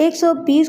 120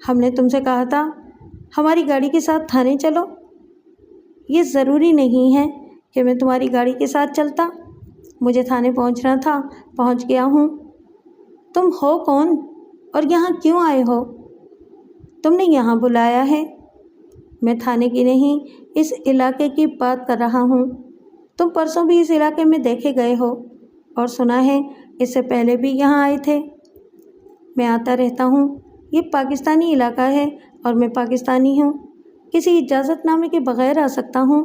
ہم نے تم سے کہا تھا ہماری گاڑی کے ساتھ تھانے چلو۔ یہ ضروری نہیں ہے کہ میں تمہاری گاڑی کے ساتھ چلتا، مجھے تھانے پہنچنا تھا، پہنچ گیا ہوں۔ تم ہو کون اور یہاں کیوں آئے ہو؟ تم نے یہاں بلایا ہے۔ میں تھانے کی نہیں، اس علاقے کی بات کر رہا ہوں۔ تم پرسوں بھی اس علاقے میں دیکھے گئے ہو اور سنا ہے اس سے پہلے بھی یہاں آئے تھے۔ میں آتا رہتا ہوں، یہ پاکستانی علاقہ ہے اور میں پاکستانی ہوں، کسی اجازت نامے کے بغیر آ سکتا ہوں۔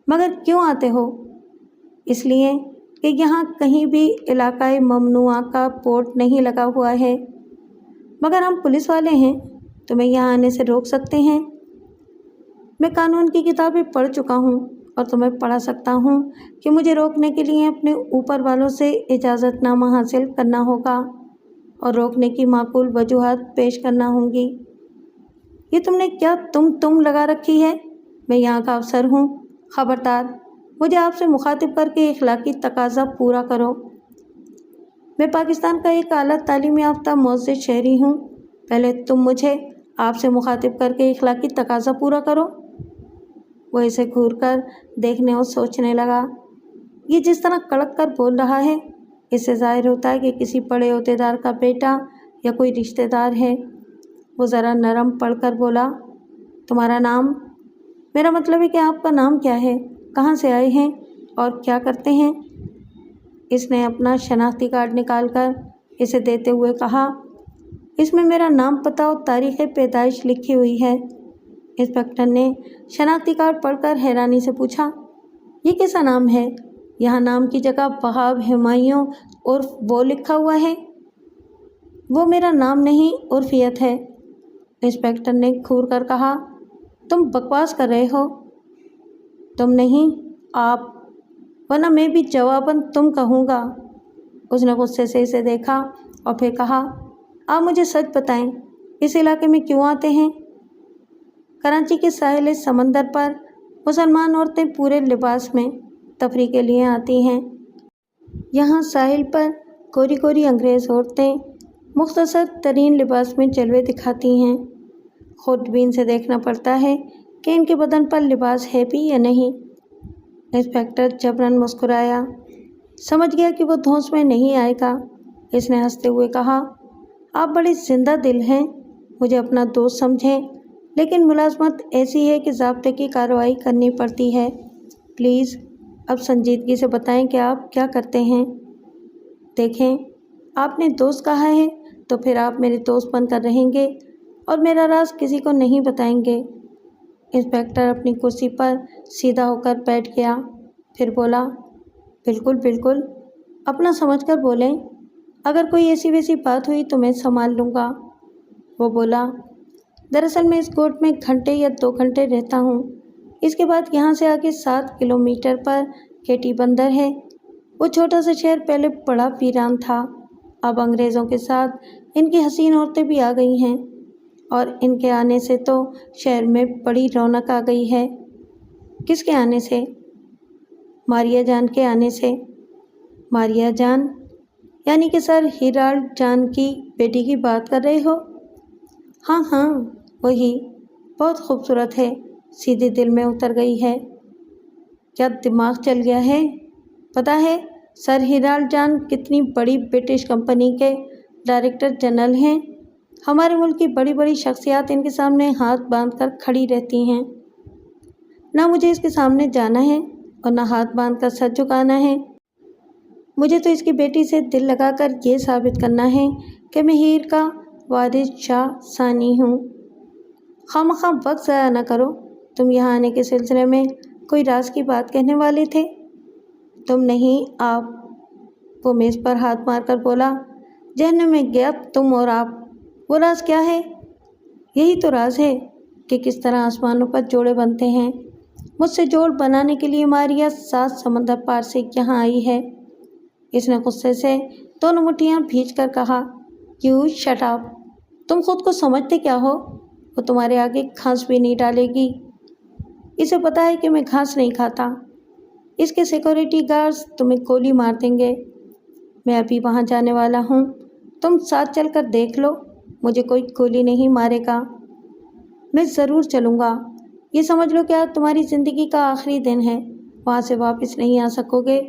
مگر کیوں آتے ہو؟ اس لیے کہ یہاں کہیں بھی علاقۂ ممنوعہ کا بورڈ نہیں لگا ہوا ہے۔ مگر ہم پولیس والے ہیں، تمہیں یہاں آنے سے روک سکتے ہیں۔ میں قانون کی کتابیں پڑھ چکا ہوں اور تمہیں پڑھا سکتا ہوں کہ مجھے روکنے کے لیے اپنے اوپر والوں سے اجازت نامہ حاصل کرنا ہوگا اور روکنے کی معقول وجوہات پیش کرنا ہوں گی۔ یہ تم نے کیا تم لگا رکھی ہے؟ میں یہاں کا افسر ہوں، خبردار، مجھے آپ سے مخاطب کر کے اخلاقی تقاضا پورا کرو۔ میں پاکستان کا ایک اعلیٰ تعلیم یافتہ معزز شہری ہوں، پہلے تم مجھے آپ سے مخاطب کر کے اخلاقی تقاضا پورا کرو۔ وہ اسے گھور کر دیکھنے اور سوچنے لگا۔ یہ جس طرح کڑک کر بول رہا ہے، اس سے ظاہر ہوتا ہے کہ کسی بڑے عہدیدار کا بیٹا یا کوئی رشتہ دار ہے۔ وہ ذرا نرم پڑھ کر بولا، تمہارا نام؟ میرا مطلب ہے کہ آپ کا نام کیا ہے، کہاں سے آئے ہیں اور کیا کرتے ہیں؟ اس نے اپنا شناختی کارڈ نکال کر اسے دیتے ہوئے کہا، اس میں میرا نام، پتہ اور تاریخ پیدائش لکھی ہوئی ہے۔ انسپکٹر نے شناختی کارڈ پڑھ کر حیرانی سے پوچھا، یہ کیسا نام ہے؟ یہاں نام کی جگہ وہاب ہمایوں عرف وہ لکھا ہوا ہے۔ وہ میرا نام نہیں، عرفیت ہے، انسپکٹر نے گھور کر کہا۔ تم بکواس کر رہے ہو۔ تم نہیں، آپ، ورنہ میں بھی جواباً تم کہوں گا۔ اس نے غصے سے اسے دیکھا اور پھر کہا، آپ مجھے سچ بتائیں، اس علاقے میں کیوں آتے ہیں؟ کراچی کے ساحل سمندر پر مسلمان عورتیں پورے لباس میں تفریح کے لیے آتی ہیں۔ یہاں ساحل پر کوری کوری انگریز عورتیں مختصر ترین لباس میں جلوے دکھاتی ہیں۔ خودبین سے دیکھنا پڑتا ہے کہ ان کے بدن پر لباس ہے بھی یا نہیں۔ انسپکٹر جبراً مسکرایا، سمجھ گیا کہ وہ دھونس میں نہیں آئے گا۔ اس نے ہنستے ہوئے کہا، آپ بڑے زندہ دل ہیں، مجھے اپنا دوست سمجھیں، لیکن ملازمت ایسی ہے کہ ضابطے کی کارروائی کرنی پڑتی ہے۔ پلیز اب سنجیدگی سے بتائیں کہ آپ کیا کرتے ہیں۔ دیکھیں، آپ نے دوست کہا ہے تو پھر آپ میرے دوست بن کر رہیں گے اور میرا راز کسی کو نہیں بتائیں گے۔ انسپکٹر اپنی کرسی پر سیدھا ہو کر بیٹھ گیا، پھر بولا، بالکل بالکل، اپنا سمجھ کر بولیں، اگر کوئی ایسی ویسی بات ہوئی تو میں سنبھال لوں گا۔ وہ بولا، دراصل میں اس کوٹ میں گھنٹے یا 2 گھنٹے رہتا ہوں، اس کے بعد یہاں سے آگے 7 کلومیٹر پر کیٹی بندر ہے۔ وہ چھوٹا سا شہر پہلے بڑا ویران تھا، اب انگریزوں کے ساتھ ان کی حسین عورتیں بھی آ گئی ہیں اور ان کے آنے سے تو شہر میں بڑی رونق آ گئی ہے۔ کس کے آنے سے؟ ماریہ جان کے آنے سے۔ ماریہ جان؟ یعنی کہ سر ہیرالڈ جان کی بیٹی کی بات کر رہے ہو؟ ہاں ہاں، وہی، بہت خوبصورت ہے، سیدھے دل میں اتر گئی ہے۔ کیا دماغ چل گیا ہے؟ پتہ ہے سر ہیرالڈ جان کتنی بڑی برٹش کمپنی کے ڈائریکٹر جنرل ہیں؟ ہمارے ملک کی بڑی بڑی شخصیات ان کے سامنے ہاتھ باندھ کر کھڑی رہتی ہیں۔ نہ مجھے اس کے سامنے جانا ہے اور نہ ہاتھ باندھ کر سر جھکانا ہے، مجھے تو اس کی بیٹی سے دل لگا کر یہ ثابت کرنا ہے کہ میں ہیر کا وارث شاہ ثانی ہوں۔ خواہ وقت ضائع نہ کرو، تم یہاں آنے کے سلسلے میں کوئی راز کی بات کہنے والے تھے؟ تم نہیں، آپ، وہ میز پر ہاتھ مار کر بولا، جہنم میں گیا تم اور آپ۔ وہ راز کیا ہے؟ یہی تو راز ہے کہ کس طرح آسمانوں پر جوڑے بنتے ہیں۔ مجھ سے جوڑ بنانے کے لیے ماریہ 7 سمندر پار سے یہاں آئی ہے۔ اس نے غصے سے دونوں مٹھیاں بھیج کر کہا، یو شٹ اپ، تم خود کو سمجھتے کیا ہو؟ وہ تمہارے آگے گھاس بھی نہیں ڈالے گی۔ اسے پتہ ہے کہ میں گھاس نہیں کھاتا، اس کے سیکورٹی گارڈز تمہیں گولی مار دیں گے۔ میں ابھی وہاں جانے والا ہوں، تم ساتھ چل کر دیکھ لو، مجھے کوئی گولی نہیں مارے گا، میں ضرور چلوں گا۔ یہ سمجھ لو کہ آج تمہاری زندگی کا آخری دن ہے، وہاں سے واپس نہیں آ سکو گے،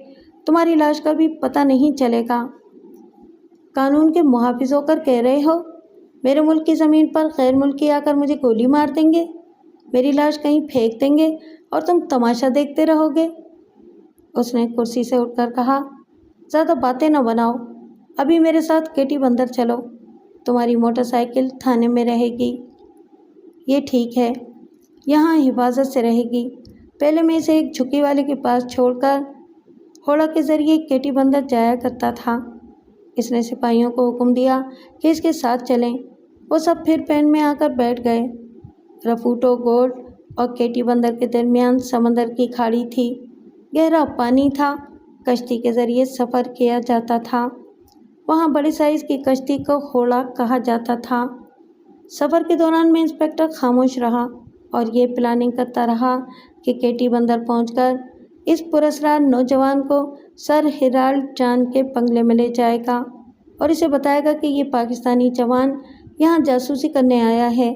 تمہاری لاش کا بھی پتہ نہیں چلے گا۔ قانون کے محافظ ہو کر کہہ رہے ہو میرے ملک کی زمین پر غیر ملکی آ کر مجھے گولی مار دیں گے، میری لاش کہیں پھینک دیں گے اور تم تماشا دیکھتے رہو گے؟ اس نے کرسی سے اٹھ کر کہا، زیادہ باتیں نہ بناؤ، ابھی میرے ساتھ کیٹی بندر چلو، تمہاری موٹر سائیکل تھانے میں رہے گی۔ یہ ٹھیک ہے، یہاں حفاظت سے رہے گی۔ پہلے میں اسے ایک جھکی والے کے پاس چھوڑ کر ہوڑا کے ذریعے کیٹی بندر جایا کرتا تھا۔ اس نے سپاہیوں کو حکم دیا کہ اس کے ساتھ چلیں۔ وہ سب پھر پین میں آ کر بیٹھ گئے۔ رفوٹو گولڈ اور کیٹی بندر کے درمیان سمندر کی کھاڑی تھی، گہرا پانی تھا، کشتی کے ذریعے سفر کیا جاتا تھا۔ وہاں بڑے سائز کی کشتی کو ہوڑا کہا جاتا تھا۔ سفر کے دوران میں انسپکٹر خاموش رہا اور یہ پلاننگ کرتا رہا کہ کیٹی بندر پہنچ کر اس پراسرار نوجوان کو سر ہیرالڈ جان کے بنگلے میں لے جائے گا اور اسے بتائے گا کہ یہ پاکستانی جوان یہاں جاسوسی کرنے آیا ہے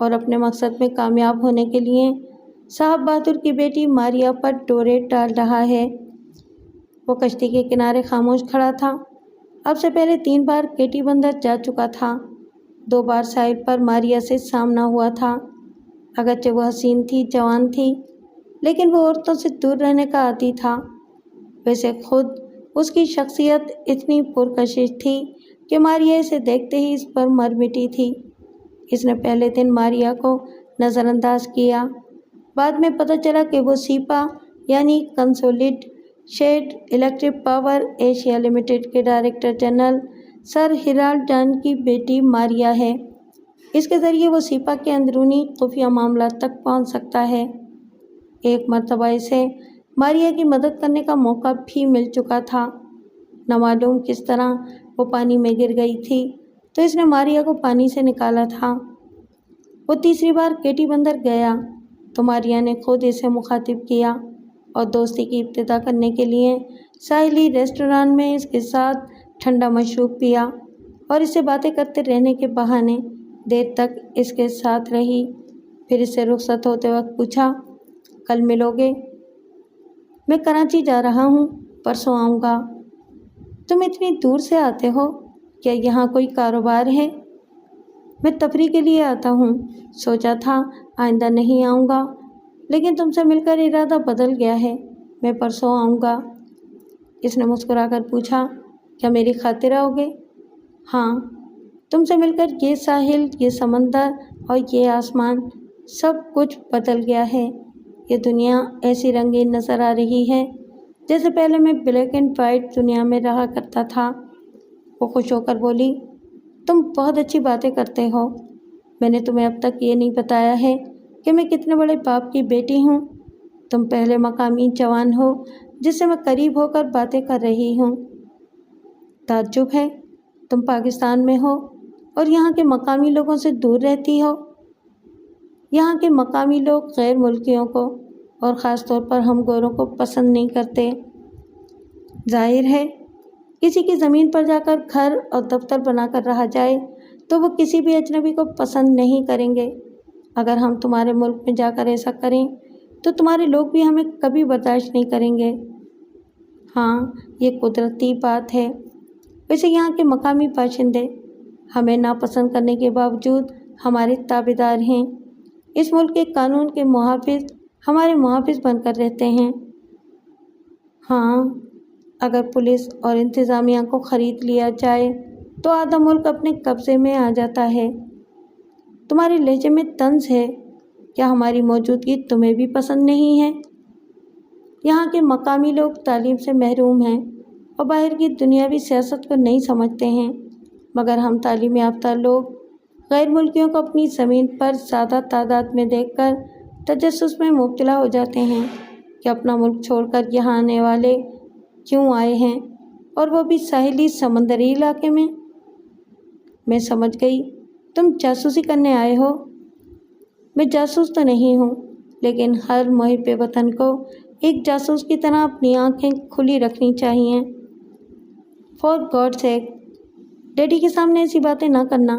اور اپنے مقصد میں کامیاب ہونے کے لیے صاحب بہادر کی بیٹی ماریا پر ڈورے ڈال رہا ہے۔ وہ کشتی کے کنارے خاموش کھڑا تھا۔ اب سے پہلے 3 بار کیٹی بندر جا چکا تھا، 2 بار ساحل پر ماریا سے سامنا ہوا تھا۔ اگرچہ وہ حسین تھی، جوان تھی، لیکن وہ عورتوں سے دور رہنے کا عادی تھا۔ ویسے خود اس کی شخصیت اتنی پرکشش تھی کہ ماریا اسے دیکھتے ہی اس پر مر مٹی تھی۔ اس نے پہلے دن ماریا کو نظر انداز کیا، بعد میں پتہ چلا کہ وہ سیپا یعنی consolidated electric power Asia limited کے director general sir Harold John کی بیٹی ماریا ہے۔ اس کے ذریعے وہ سیپا کے اندرونی خفیہ معاملات تک پہنچ سکتا ہے۔ ایک مرتبہ اسے ماریا کی مدد کرنے کا موقع بھی مل چکا تھا۔ نہ معلوم کس طرح وہ پانی میں گر گئی تھی تو اس نے ماریا کو پانی سے نکالا تھا۔ وہ تیسری بار کیٹی بندر گیا تو ماریا نے خود اسے مخاطب کیا اور دوستی کی ابتدا کرنے کے لیے ساحلی ریسٹوران میں اس کے ساتھ ٹھنڈا مشروب پیا اور اس سے باتیں کرتے رہنے کے بہانے دیر تک اس کے ساتھ رہی۔ پھر اس سے رخصت ہوتے وقت پوچھا، کل ملو گے؟ میں کراچی جا رہا ہوں، پرسوں آؤں گا۔ تم اتنی دور سے آتے ہو، کیا یہاں کوئی کاروبار ہے؟ میں تفریح کے لیے آتا ہوں، سوچا تھا آئندہ نہیں آؤں گا، لیکن تم سے مل کر ارادہ بدل گیا ہے، میں پرسوں آؤں گا۔ اس نے مسکرا کر پوچھا، کیا میری خاطر آؤ گے؟ ہاں، تم سے مل کر یہ ساحل، یہ سمندر اور یہ آسمان، سب کچھ بدل گیا ہے۔ یہ دنیا ایسی رنگین نظر آ رہی ہے جیسے پہلے میں بلیک اینڈ وائٹ دنیا میں رہا کرتا تھا۔ وہ خوش ہو کر بولی، تم بہت اچھی باتیں کرتے ہو۔ میں نے تمہیں اب تک یہ نہیں بتایا ہے کہ میں کتنے بڑے باپ کی بیٹی ہوں۔ تم پہلے مقامی جوان ہو جس سے میں قریب ہو کر باتیں کر رہی ہوں۔ تعجب ہے، تم پاکستان میں ہو اور یہاں کے مقامی لوگوں سے دور رہتی ہو۔ یہاں کے مقامی لوگ غیر ملکیوں کو اور خاص طور پر ہم گوروں کو پسند نہیں کرتے۔ ظاہر ہے، کسی کی زمین پر جا کر گھر اور دفتر بنا کر رہا جائے تو وہ کسی بھی اجنبی کو پسند نہیں کریں گے۔ اگر ہم تمہارے ملک میں جا کر ایسا کریں تو تمہارے لوگ بھی ہمیں کبھی برداشت نہیں کریں گے۔ ہاں، یہ قدرتی بات ہے۔ ویسے یہاں کے مقامی باشندے ہمیں ناپسند کرنے کے باوجود ہمارے تابعدار ہیں۔ اس ملک کے قانون کے محافظ ہمارے محافظ بن کر رہتے ہیں۔ ہاں، اگر پولیس اور انتظامیہ کو خرید لیا جائے تو آدھا ملک اپنے قبضے میں آ جاتا ہے۔ تمہارے لہجے میں طنز ہے، کیا ہماری موجودگی تمہیں بھی پسند نہیں ہے؟ یہاں کے مقامی لوگ تعلیم سے محروم ہیں اور باہر کی دنیاوی سیاست کو نہیں سمجھتے ہیں، مگر ہم تعلیم یافتہ لوگ غیر ملکیوں کو اپنی زمین پر زیادہ تعداد میں دیکھ کر تجسس میں مبتلا ہو جاتے ہیں کہ اپنا ملک چھوڑ کر یہاں آنے والے کیوں آئے ہیں، اور وہ بھی ساحلی سمندری علاقے میں۔ میں سمجھ گئی، تم جاسوسی کرنے آئے ہو۔ میں جاسوس تو نہیں ہوں، لیکن ہر محب وطن کو ایک جاسوس کی طرح اپنی آنکھیں کھلی رکھنی چاہیے۔ فار گاڈ سیک، ڈیڈی کے سامنے ایسی باتیں نہ کرنا،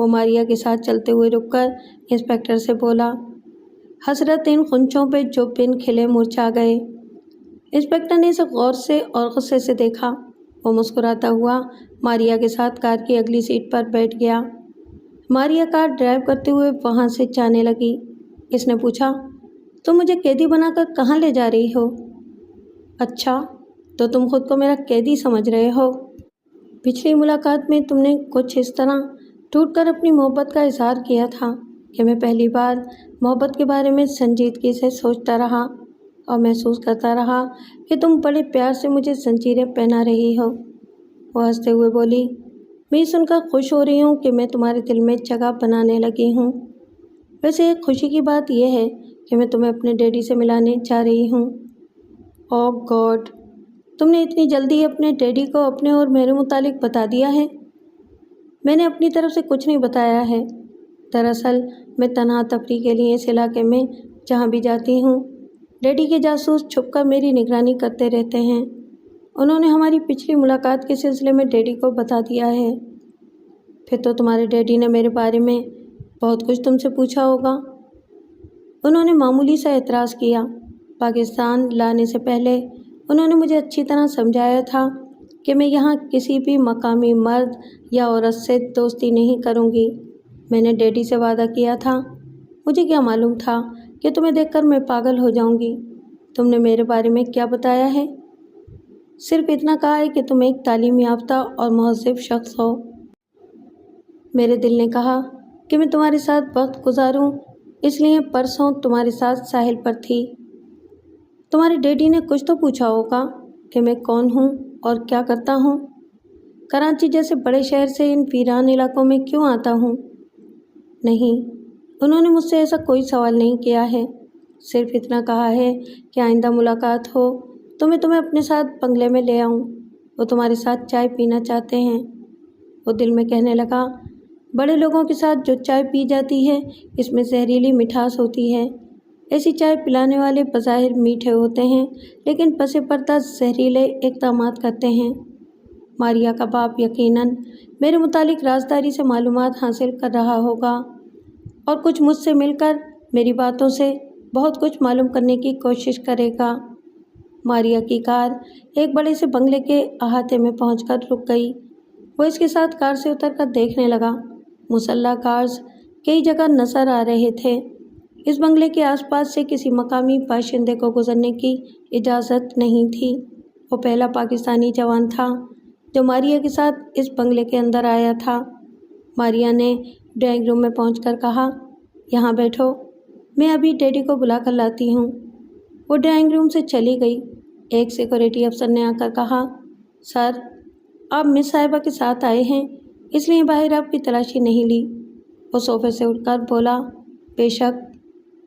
وہ ماریا کے ساتھ چلتے ہوئے رک کر انسپیکٹر سے بولا۔ حسرت ان خنچوں پہ جو بن کھلے مرچھا گئے۔ انسپیکٹر نے اسے غور سے اور غصے سے دیکھا۔ وہ مسکراتا ہوا ماریا کے ساتھ کار کی اگلی سیٹ پر بیٹھ گیا۔ ماریا کار ڈرائیو کرتے ہوئے وہاں سے جانے لگی۔ اس نے پوچھا، تم مجھے قیدی بنا کر کہاں لے جا رہی ہو؟ اچھا، تو تم خود کو میرا قیدی سمجھ رہے ہو؟ پچھلی ملاقات میں تم نے کچھ اس طرح ٹوٹ کر اپنی محبت کا اظہار کیا تھا کہ میں پہلی بار محبت کے بارے میں سنجیدگی سے سوچتا رہا اور محسوس کرتا رہا کہ تم بڑے پیار سے مجھے زنجیریں پہنا رہی ہو۔ وہ ہنستے ہوئے بولی، میں یہ سن کر خوش ہو رہی ہوں کہ میں تمہارے دل میں جگہ بنانے لگی ہوں۔ ویسے ایک خوشی کی بات یہ ہے کہ میں تمہیں اپنے ڈیڈی سے ملانے جا رہی ہوں۔ اوہ گاڈ، تم نے اتنی جلدی اپنے ڈیڈی کو اپنے اور میرے متعلق بتا دیا ہے؟ میں نے اپنی طرف سے کچھ نہیں بتایا ہے۔ دراصل میں تنہا تفریح کے لیے اس علاقے میں جہاں بھی جاتی ہوں، ڈیڈی کے جاسوس چھپ کر میری نگرانی کرتے رہتے ہیں۔ انہوں نے ہماری پچھلی ملاقات کے سلسلے میں ڈیڈی کو بتا دیا ہے۔ پھر تو تمہارے ڈیڈی نے میرے بارے میں بہت کچھ تم سے پوچھا ہوگا۔ انہوں نے معمولی سا اعتراض کیا۔ پاکستان لانے سے پہلے انہوں نے مجھے اچھی طرح سمجھایا تھا کہ میں یہاں کسی بھی مقامی مرد یا عورت سے دوستی نہیں کروں گی۔ میں نے ڈیڈی سے وعدہ کیا تھا۔ مجھے کیا معلوم تھا کہ تمہیں دیکھ کر میں پاگل ہو جاؤں گی۔ تم نے میرے بارے میں کیا بتایا ہے؟ صرف اتنا کہا ہے کہ تم ایک تعلیم یافتہ اور مہذب شخص ہو۔ میرے دل نے کہا کہ میں تمہارے ساتھ وقت گزاروں، اس لیے پرسوں تمہارے ساتھ ساحل پر تھی۔ تمہارے ڈیڈی نے کچھ تو پوچھا ہوگا کہ میں کون ہوں اور کیا کرتا ہوں، کراچی جیسے بڑے شہر سے ان ویران علاقوں میں کیوں آتا ہوں؟ نہیں، انہوں نے مجھ سے ایسا کوئی سوال نہیں کیا ہے۔ صرف اتنا کہا ہے کہ آئندہ ملاقات ہو تو میں تمہیں اپنے ساتھ بنگلے میں لے آؤں۔ وہ تمہارے ساتھ چائے پینا چاہتے ہیں۔ وہ دل میں کہنے لگا، بڑے لوگوں کے ساتھ جو چائے پی جاتی ہے اس میں زہریلی مٹھاس ہوتی ہے۔ ایسی چائے پلانے والے بظاہر میٹھے ہوتے ہیں لیکن پس پردہ زہریلے اقدامات کرتے ہیں۔ ماریا کا باپ یقیناً میرے متعلق رازداری سے معلومات حاصل کر رہا ہوگا اور کچھ مجھ سے مل کر میری باتوں سے بہت کچھ معلوم کرنے کی کوشش کرے گا۔ ماریا کی کار ایک بڑے سے بنگلے کے احاطے میں پہنچ کر رک گئی۔ وہ اس کے ساتھ کار سے اتر کر دیکھنے لگا۔ مسلح کارز کئی جگہ نظر آ رہے تھے۔ اس بنگلے کے آس پاس سے کسی مقامی باشندے کو گزرنے کی اجازت نہیں تھی۔ وہ پہلا پاکستانی جوان تھا جو ماریا کے ساتھ اس بنگلے کے اندر آیا تھا۔ ماریا نے ڈرائنگ روم میں پہنچ کر کہا، یہاں بیٹھو، میں ابھی ڈیڈی کو بلا کر لاتی ہوں۔ وہ ڈرائنگ روم سے چلی گئی۔ ایک سیکورٹی افسر نے آ کر کہا، سر، آپ مس صاحبہ کے ساتھ آئے ہیں اس لیے باہر آپ کی تلاشی نہیں لی۔ وہ صوفے سے اٹھ کر بولا، بے شک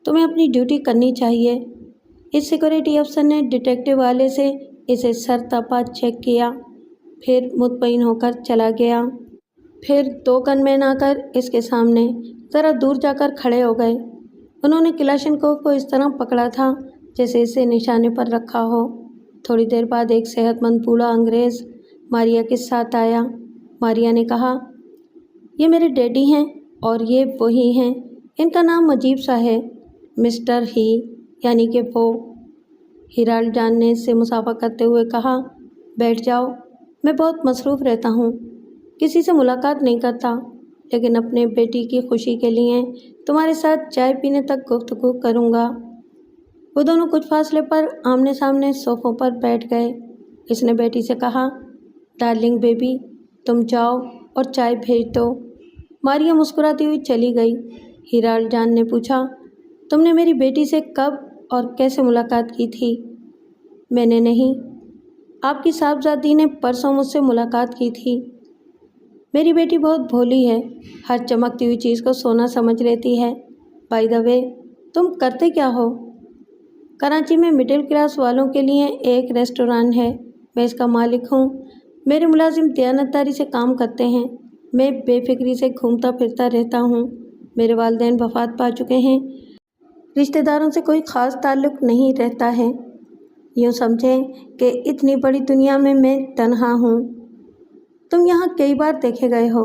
تمہیں اپنی ڈیوٹی کرنی چاہیے۔ اس سیکورٹی افسر نے ڈیٹیکٹیو والے سے اسے سر تپا چیک کیا، پھر مطمئن ہو کر چلا گیا۔ پھر دو گن مین آ کر اس کے سامنے ذرا دور جا کر کھڑے ہو گئے۔ انہوں نے کلاشنکوف کو اس طرح پکڑا تھا جیسے اسے نشانے پر رکھا ہو۔ تھوڑی دیر بعد ایک صحت مند بوڑھا انگریز ماریا کے ساتھ آیا۔ ماریا نے کہا، یہ میرے ڈیڈی ہیں اور یہ وہی ہیں، ان کا نام عجیب سا ہے، مسٹر ہی، یعنی کہ وہ۔ ہیرالڈ جان نے اس سے مصافحہ کرتے ہوئے کہا، بیٹھ جاؤ، میں بہت مصروف رہتا ہوں، کسی سے ملاقات نہیں کرتا، لیکن اپنے بیٹی کی خوشی کے لیے تمہارے ساتھ چائے پینے تک گفتگو کروں گا۔ وہ دونوں کچھ فاصلے پر آمنے سامنے صوفوں پر بیٹھ گئے۔ اس نے بیٹی سے کہا، ڈارلنگ بیبی، تم جاؤ اور چائے بھیج دو۔ ماریا مسکراتی ہوئی چلی گئی۔ ہیرالڈ جان نے پوچھا، تم نے میری بیٹی سے کب اور کیسے ملاقات کی تھی؟ میں نے نہیں، آپ کی صاحبزادی نے پرسوں مجھ سے ملاقات کی تھی۔ میری بیٹی بہت بھولی ہے، ہر چمکتی ہوئی چیز کو سونا سمجھ لیتی ہے۔ بائی دا وے، تم کرتے کیا ہو؟ کراچی میں مڈل کلاس والوں کے لیے ایک ریسٹوران ہے، میں اس کا مالک ہوں۔ میرے ملازم دیانتداری سے کام کرتے ہیں، میں بے فکری سے گھومتا پھرتا رہتا ہوں۔ میرے والدین وفات پا چکے ہیں، رشتہ داروں سے کوئی خاص تعلق نہیں رہتا ہے۔ یوں سمجھیں کہ اتنی بڑی دنیا میں تنہا ہوں۔ تم یہاں کئی بار دیکھے گئے ہو۔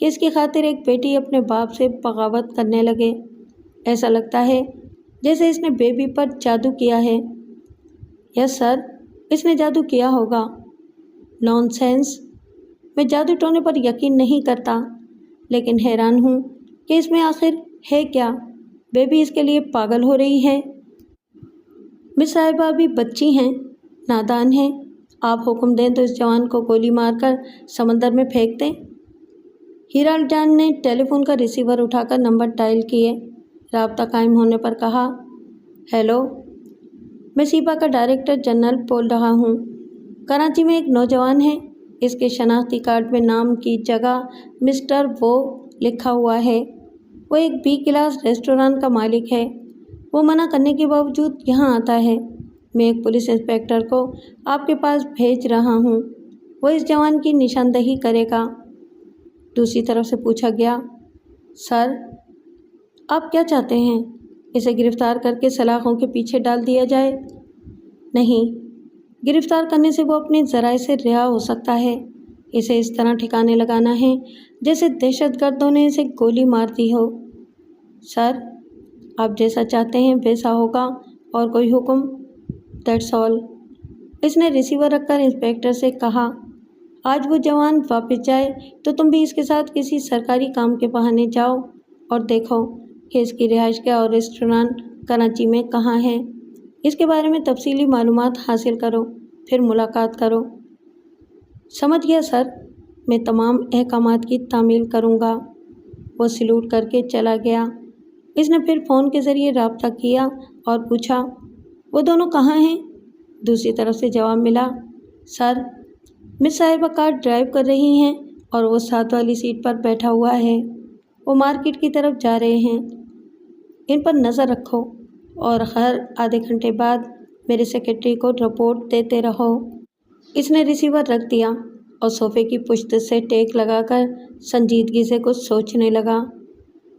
کہ اس کی خاطر ایک بیٹی اپنے باپ سے بغاوت کرنے لگے۔ ایسا لگتا ہے جیسے اس نے بیبی پر جادو کیا ہے۔ یس سر، اس نے جادو کیا ہوگا۔ نان سینس، میں جادو ٹونے پر یقین نہیں کرتا، لیکن حیران ہوں کہ اس میں آخر ہے کیا؟ بیبی اس کے لیے پاگل ہو رہی ہے۔ مس صاحبہ ابھی بچی ہیں، نادان ہیں، آپ حکم دیں تو اس جوان کو گولی مار کر سمندر میں پھینک دیں۔ ہیرال جان نے ٹیلی فون کا ریسیور اٹھا کر نمبر ڈائل کیے۔ رابطہ قائم ہونے پر کہا، ہیلو، میں سیپا کا ڈائریکٹر جنرل بول رہا ہوں۔ کراچی میں ایک نوجوان ہے، اس کے شناختی کارڈ میں نام کی جگہ مسٹر وہ لکھا ہوا ہے۔ وہ ایک بی کلاس ریسٹوران کا مالک ہے۔ وہ منع کرنے کے باوجود یہاں آتا ہے۔ میں ایک پولیس انسپکٹر کو آپ کے پاس بھیج رہا ہوں، وہ اس جوان کی نشاندہی کرے گا۔ دوسری طرف سے پوچھا گیا، سر، آپ کیا چاہتے ہیں؟ اسے گرفتار کر کے سلاخوں کے پیچھے ڈال دیا جائے؟ نہیں، گرفتار کرنے سے وہ اپنے ذرائع سے رہا ہو سکتا ہے۔ اسے اس طرح ٹھکانے لگانا ہے جیسے دہشت گردوں نے اسے گولی مار دی ہو۔ سر، آپ جیسا چاہتے ہیں ویسا ہوگا، اور کوئی حکم؟ That's all. اس نے ریسیور رکھ کر انسپکٹر سے کہا، آج وہ جوان واپس جائے تو تم بھی اس کے ساتھ کسی سرکاری کام کے بہانے جاؤ اور دیکھو کہ اس کی رہائش گاہ اور ریسٹورانٹ کراچی میں کہاں ہے۔ اس کے بارے میں تفصیلی معلومات حاصل کرو، پھر ملاقات کرو۔ سمجھ گیا سر، میں تمام احکامات کی تعمیل کروں گا۔ وہ سلوٹ کر کے چلا گیا۔ اس نے پھر فون کے ذریعے رابطہ کیا اور پوچھا، وہ دونوں کہاں ہیں؟ دوسری طرف سے جواب ملا، سر، مس صاحبہ کار ڈرائیو کر رہی ہیں اور وہ ساتھ والی سیٹ پر بیٹھا ہوا ہے۔ وہ مارکیٹ کی طرف جا رہے ہیں۔ ان پر نظر رکھو اور ہر آدھے گھنٹے بعد میرے سیکرٹری کو رپورٹ دیتے رہو۔ اس نے ریسیور رکھ دیا اور صوفے کی پشت سے ٹیک لگا کر سنجیدگی سے کچھ سوچنے لگا۔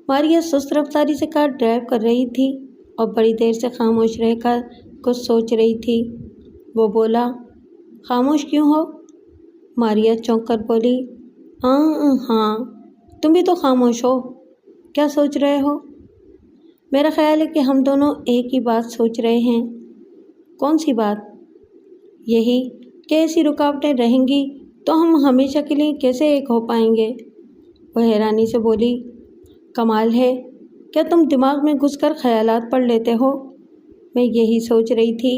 ماریا سست رفتاری سے کار ڈرائیو کر رہی تھی اور بڑی دیر سے خاموش رہ کر کچھ سوچ رہی تھی۔ وہ بولا، خاموش کیوں ہو؟ ماریا چونک کر بولی، ہاں، تم بھی تو خاموش ہو، کیا سوچ رہے ہو؟ میرا خیال ہے کہ ہم دونوں ایک ہی بات سوچ رہے ہیں۔ کون سی بات؟ یہی کہ ایسی رکاوٹیں رہیں گی تو ہم ہمیشہ کے لیے کیسے ایک ہو پائیں گے؟ وہ حیرانی سے بولی، کمال ہے، کیا تم دماغ میں گھس کر خیالات پڑھ لیتے ہو؟ میں یہی سوچ رہی تھی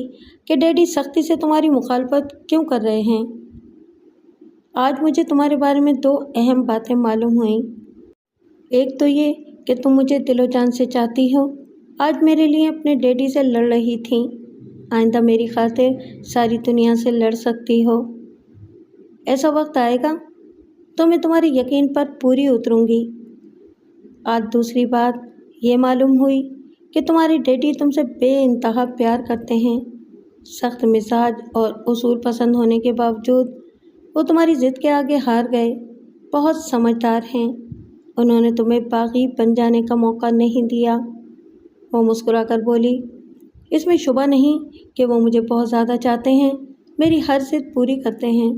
کہ ڈیڈی سختی سے تمہاری مخالفت کیوں کر رہے ہیں۔ آج مجھے تمہارے بارے میں 2 اہم باتیں معلوم ہوئیں۔ ایک تو یہ کہ تم مجھے دل و جان سے چاہتی ہو، آج میرے لیے اپنے ڈیڈی سے لڑ رہی تھیں، آئندہ میری خاطر ساری دنیا سے لڑ سکتی ہو۔ ایسا وقت آئے گا تو میں تمہارے یقین پر پوری اتروں گی۔ آج دوسری بات یہ معلوم ہوئی کہ تمہارے ڈیڈی تم سے بے انتہا پیار کرتے ہیں۔ سخت مزاج اور اصول پسند ہونے کے باوجود وہ تمہاری ضد کے آگے ہار گئے۔ بہت سمجھدار ہیں، انہوں نے تمہیں باغی بن جانے کا موقع نہیں دیا۔ وہ مسکرا کر بولی، اس میں شبہ نہیں کہ وہ مجھے بہت زیادہ چاہتے ہیں، میری ہر ضد پوری کرتے ہیں۔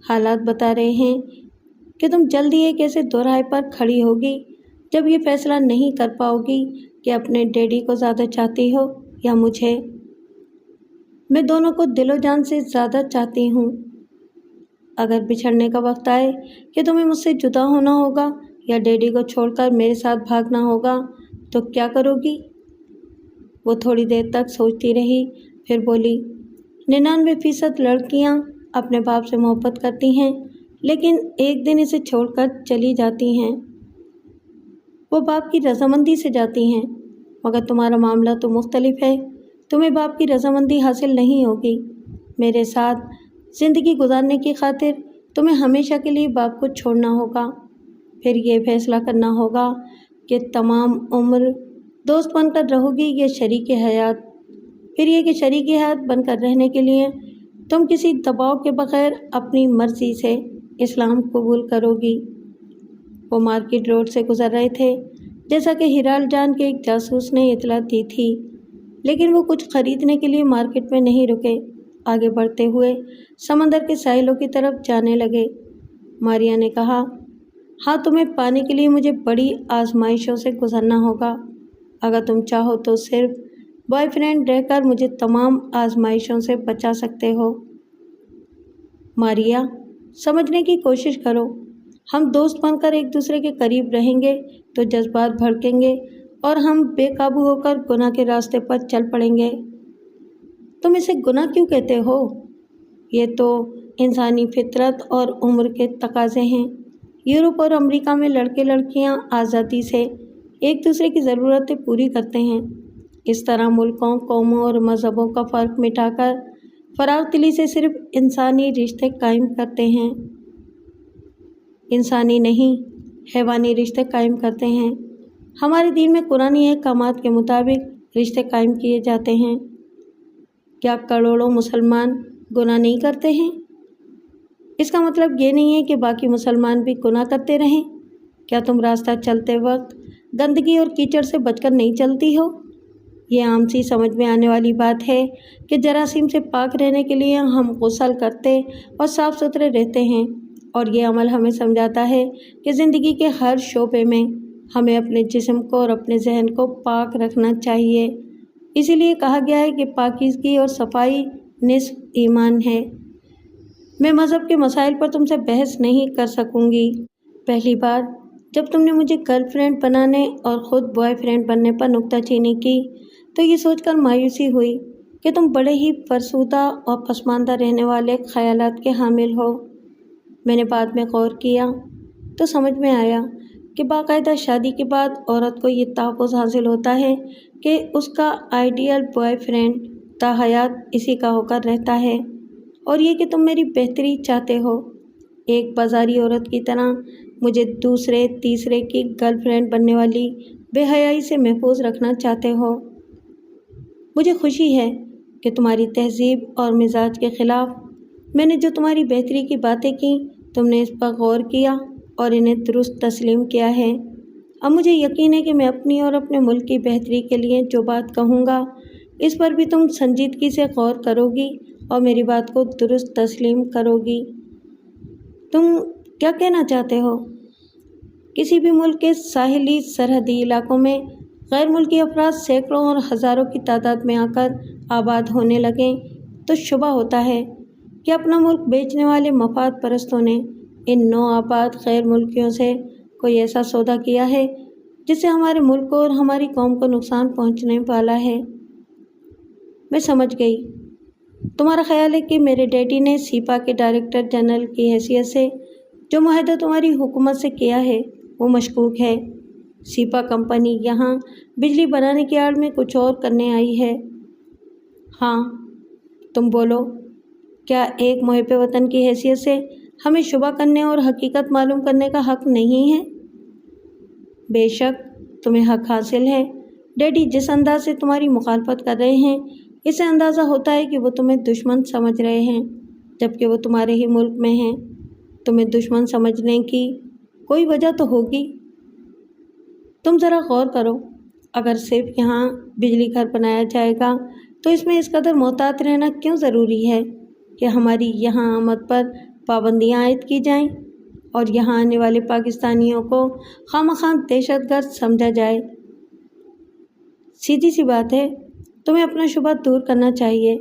حالات بتا رہے ہیں کہ تم جلدی ایک ایسے دورائے پر کھڑی ہوگی جب یہ فیصلہ نہیں کر پاؤ گی کہ اپنے ڈیڈی کو زیادہ چاہتی ہو یا مجھے۔ میں دونوں کو دل و جان سے زیادہ چاہتی ہوں۔ اگر بچھڑنے کا وقت آئے کہ تمہیں مجھ سے جدا ہونا ہوگا یا ڈیڈی کو چھوڑ کر میرے ساتھ بھاگنا ہوگا تو کیا کرو گی؟ وہ تھوڑی دیر تک سوچتی رہی، پھر بولی، 99% لڑکیاں اپنے باپ سے محبت کرتی ہیں لیکن ایک دن اسے چھوڑ کر چلی جاتی ہیں۔ وہ باپ کی رضامندی سے جاتی ہیں، مگر تمہارا معاملہ تو مختلف ہے، تمہیں باپ کی رضامندی حاصل نہیں ہوگی۔ میرے ساتھ زندگی گزارنے کی خاطر تمہیں ہمیشہ کے لیے باپ کو چھوڑنا ہوگا، پھر یہ فیصلہ کرنا ہوگا کہ تمام عمر دوست بن کر رہو گی یا شریک حیات، پھر یہ کہ شریک حیات بن کر رہنے کے لیے تم کسی دباؤ کے بغیر اپنی مرضی سے اسلام قبول کرو گی۔ وہ مارکیٹ روڈ سے گزر رہے تھے جیسا کہ ہیرال جان کے ایک جاسوس نے اطلاع دی تھی، لیکن وہ کچھ خریدنے کے لیے مارکیٹ میں نہیں رکے، آگے بڑھتے ہوئے سمندر کے ساحلوں کی طرف جانے لگے۔ ماریا نے کہا، ہاں، تمہیں پانے کے لیے مجھے بڑی آزمائشوں سے گزرنا ہوگا۔ اگر تم چاہو تو صرف بوائے فرینڈ رہ کر مجھے تمام آزمائشوں سے بچا سکتے ہو۔ ماریا، سمجھنے کی کوشش کرو۔ ہم دوست بن کر ایک دوسرے کے قریب رہیں گے تو جذبات بھڑکیں گے اور ہم بے قابو ہو کر گناہ کے راستے پر چل پڑیں گے۔ تم اسے گناہ کیوں کہتے ہو؟ یہ تو انسانی فطرت اور عمر کے تقاضے ہیں۔ یورپ اور امریکہ میں لڑکے لڑکیاں آزادی سے ایک دوسرے کی ضرورتیں پوری کرتے ہیں۔ اس طرح ملکوں، قوموں اور مذہبوں کا فرق مٹا کر فراغ دلی سے صرف انسانی رشتے قائم کرتے ہیں۔ انسانی نہیں، حیوانی رشتے قائم کرتے ہیں۔ ہمارے دین میں قرآنی احکامات کے مطابق رشتے قائم کیے جاتے ہیں۔ کیا کروڑوں مسلمان گناہ نہیں کرتے ہیں؟ اس کا مطلب یہ نہیں ہے کہ باقی مسلمان بھی گناہ کرتے رہیں۔ کیا تم راستہ چلتے وقت گندگی اور کیچڑ سے بچ کر نہیں چلتی ہو؟ یہ عام سی سمجھ میں آنے والی بات ہے کہ جراثیم سے پاک رہنے کے لیے ہم غسل کرتے اور صاف ستھرے رہتے ہیں، اور یہ عمل ہمیں سمجھاتا ہے کہ زندگی کے ہر شعبے میں ہمیں اپنے جسم کو اور اپنے ذہن کو پاک رکھنا چاہیے۔ اسی لیے کہا گیا ہے کہ پاکیزگی اور صفائی نصف ایمان ہے۔ میں مذہب کے مسائل پر تم سے بحث نہیں کر سکوں گی۔ پہلی بار جب تم نے مجھے گرل فرینڈ بنانے اور خود بوائے فرینڈ بننے پر نکتہ چینی کی تو یہ سوچ کر مایوسی ہوئی کہ تم بڑے ہی فرسودہ اور پسماندہ رہنے والے خیالات کے حامل ہو۔ میں نے بعد میں غور کیا تو سمجھ میں آیا کہ باقاعدہ شادی کے بعد عورت کو یہ تحفظ حاصل ہوتا ہے کہ اس کا آئیڈیل بوائے فرینڈ تا حیات اسی کا ہو کر رہتا ہے، اور یہ کہ تم میری بہتری چاہتے ہو۔ ایک بازاری عورت کی طرح مجھے دوسرے تیسرے کی گرل فرینڈ بننے والی بے حیائی سے محفوظ رکھنا چاہتے ہو۔ مجھے خوشی ہے کہ تمہاری تہذیب اور مزاج کے خلاف میں نے جو تمہاری بہتری کی باتیں کیں تم نے اس پر غور کیا اور انہیں درست تسلیم کیا ہے۔ اب مجھے یقین ہے کہ میں اپنی اور اپنے ملک کی بہتری کے لیے جو بات کہوں گا اس پر بھی تم سنجیدگی سے غور کرو گی اور میری بات کو درست تسلیم کرو گی۔ تم کیا کہنا چاہتے ہو؟ کسی بھی ملک کے ساحلی سرحدی علاقوں میں غیر ملکی افراد سینکڑوں اور ہزاروں کی تعداد میں آ کر آباد ہونے لگیں تو شبہ ہوتا ہے کہ اپنا ملک بیچنے والے مفاد پرستوں نے ان نو آباد غیر ملکیوں سے کوئی ایسا سودا کیا ہے جس سے ہمارے ملک کو اور ہماری قوم کو نقصان پہنچنے والا ہے۔ میں سمجھ گئی۔ تمہارا خیال ہے کہ میرے ڈیڈی نے سیپا کے ڈائریکٹر جنرل کی حیثیت سے جو معاہدہ تمہاری حکومت سے کیا ہے وہ مشکوک ہے۔ سیپا کمپنی یہاں بجلی بنانے کی آڑ میں کچھ اور کرنے آئی ہے۔ ہاں، تم بولو، کیا ایک محب وطن کی حیثیت سے ہمیں شبہ کرنے اور حقیقت معلوم کرنے کا حق نہیں ہے؟ بے شک تمہیں حق حاصل ہے۔ ڈیڈی جس انداز سے تمہاری مخالفت کر رہے ہیں اس سے اندازہ ہوتا ہے کہ وہ تمہیں دشمن سمجھ رہے ہیں، جبکہ وہ تمہارے ہی ملک میں ہیں۔ تمہیں دشمن سمجھنے کی کوئی وجہ تو ہوگی۔ تم ذرا غور کرو، اگر صرف یہاں بجلی گھر بنایا جائے گا تو اس میں اس قدر محتاط رہنا کیوں ضروری ہے کہ ہماری یہاں آمد پر پابندیاں عائد کی جائیں اور یہاں آنے والے پاکستانیوں کو خواہ دہشت گرد سمجھا جائے؟ سیدھی سی بات ہے، تمہیں اپنا شبہ دور کرنا چاہیے۔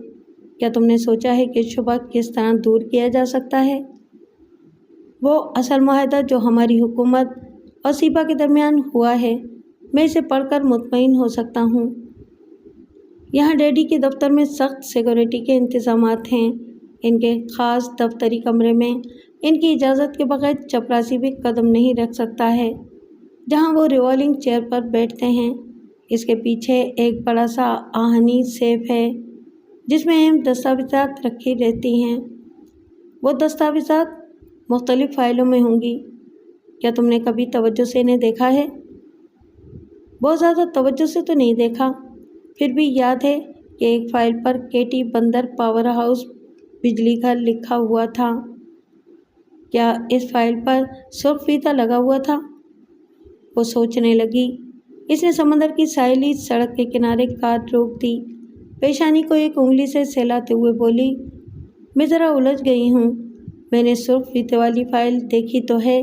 کیا تم نے سوچا ہے کہ شبہ کس طرح دور کیا جا سکتا ہے؟ وہ اصل معاہدہ جو ہماری حکومت اور سیپا کے درمیان ہوا ہے، میں اسے پڑھ کر مطمئن ہو سکتا ہوں۔ یہاں ڈیڈی کے دفتر میں سخت سیکورٹی کے انتظامات ہیں۔ ان کے خاص دفتری کمرے میں ان کی اجازت کے بغیر چپراسی بھی قدم نہیں رکھ سکتا ہے، جہاں وہ ریوالنگ چیئر پر بیٹھتے ہیں۔ اس کے پیچھے ایک بڑا سا آہنی سیف ہے جس میں اہم دستاویزات رکھی رہتی ہیں۔ وہ دستاویزات مختلف فائلوں میں ہوں گی۔ کیا تم نے کبھی توجہ سے انہیں دیکھا ہے؟ بہت زیادہ توجہ سے تو نہیں دیکھا، پھر بھی یاد ہے کہ ایک فائل پر کیٹی بندر پاور ہاؤس بجلی گھر لکھا ہوا تھا۔ کیا اس فائل پر سرخ فیتہ لگا ہوا تھا؟ وہ سوچنے لگی۔ اس نے سمندر کی ساحلی سڑک کے کنارے کار روک دی، پیشانی کو ایک انگلی سے سہلاتے ہوئے بولی، میں ذرا الجھ گئی ہوں۔ میں نے سرخ فیتے والی فائل دیکھی تو ہے،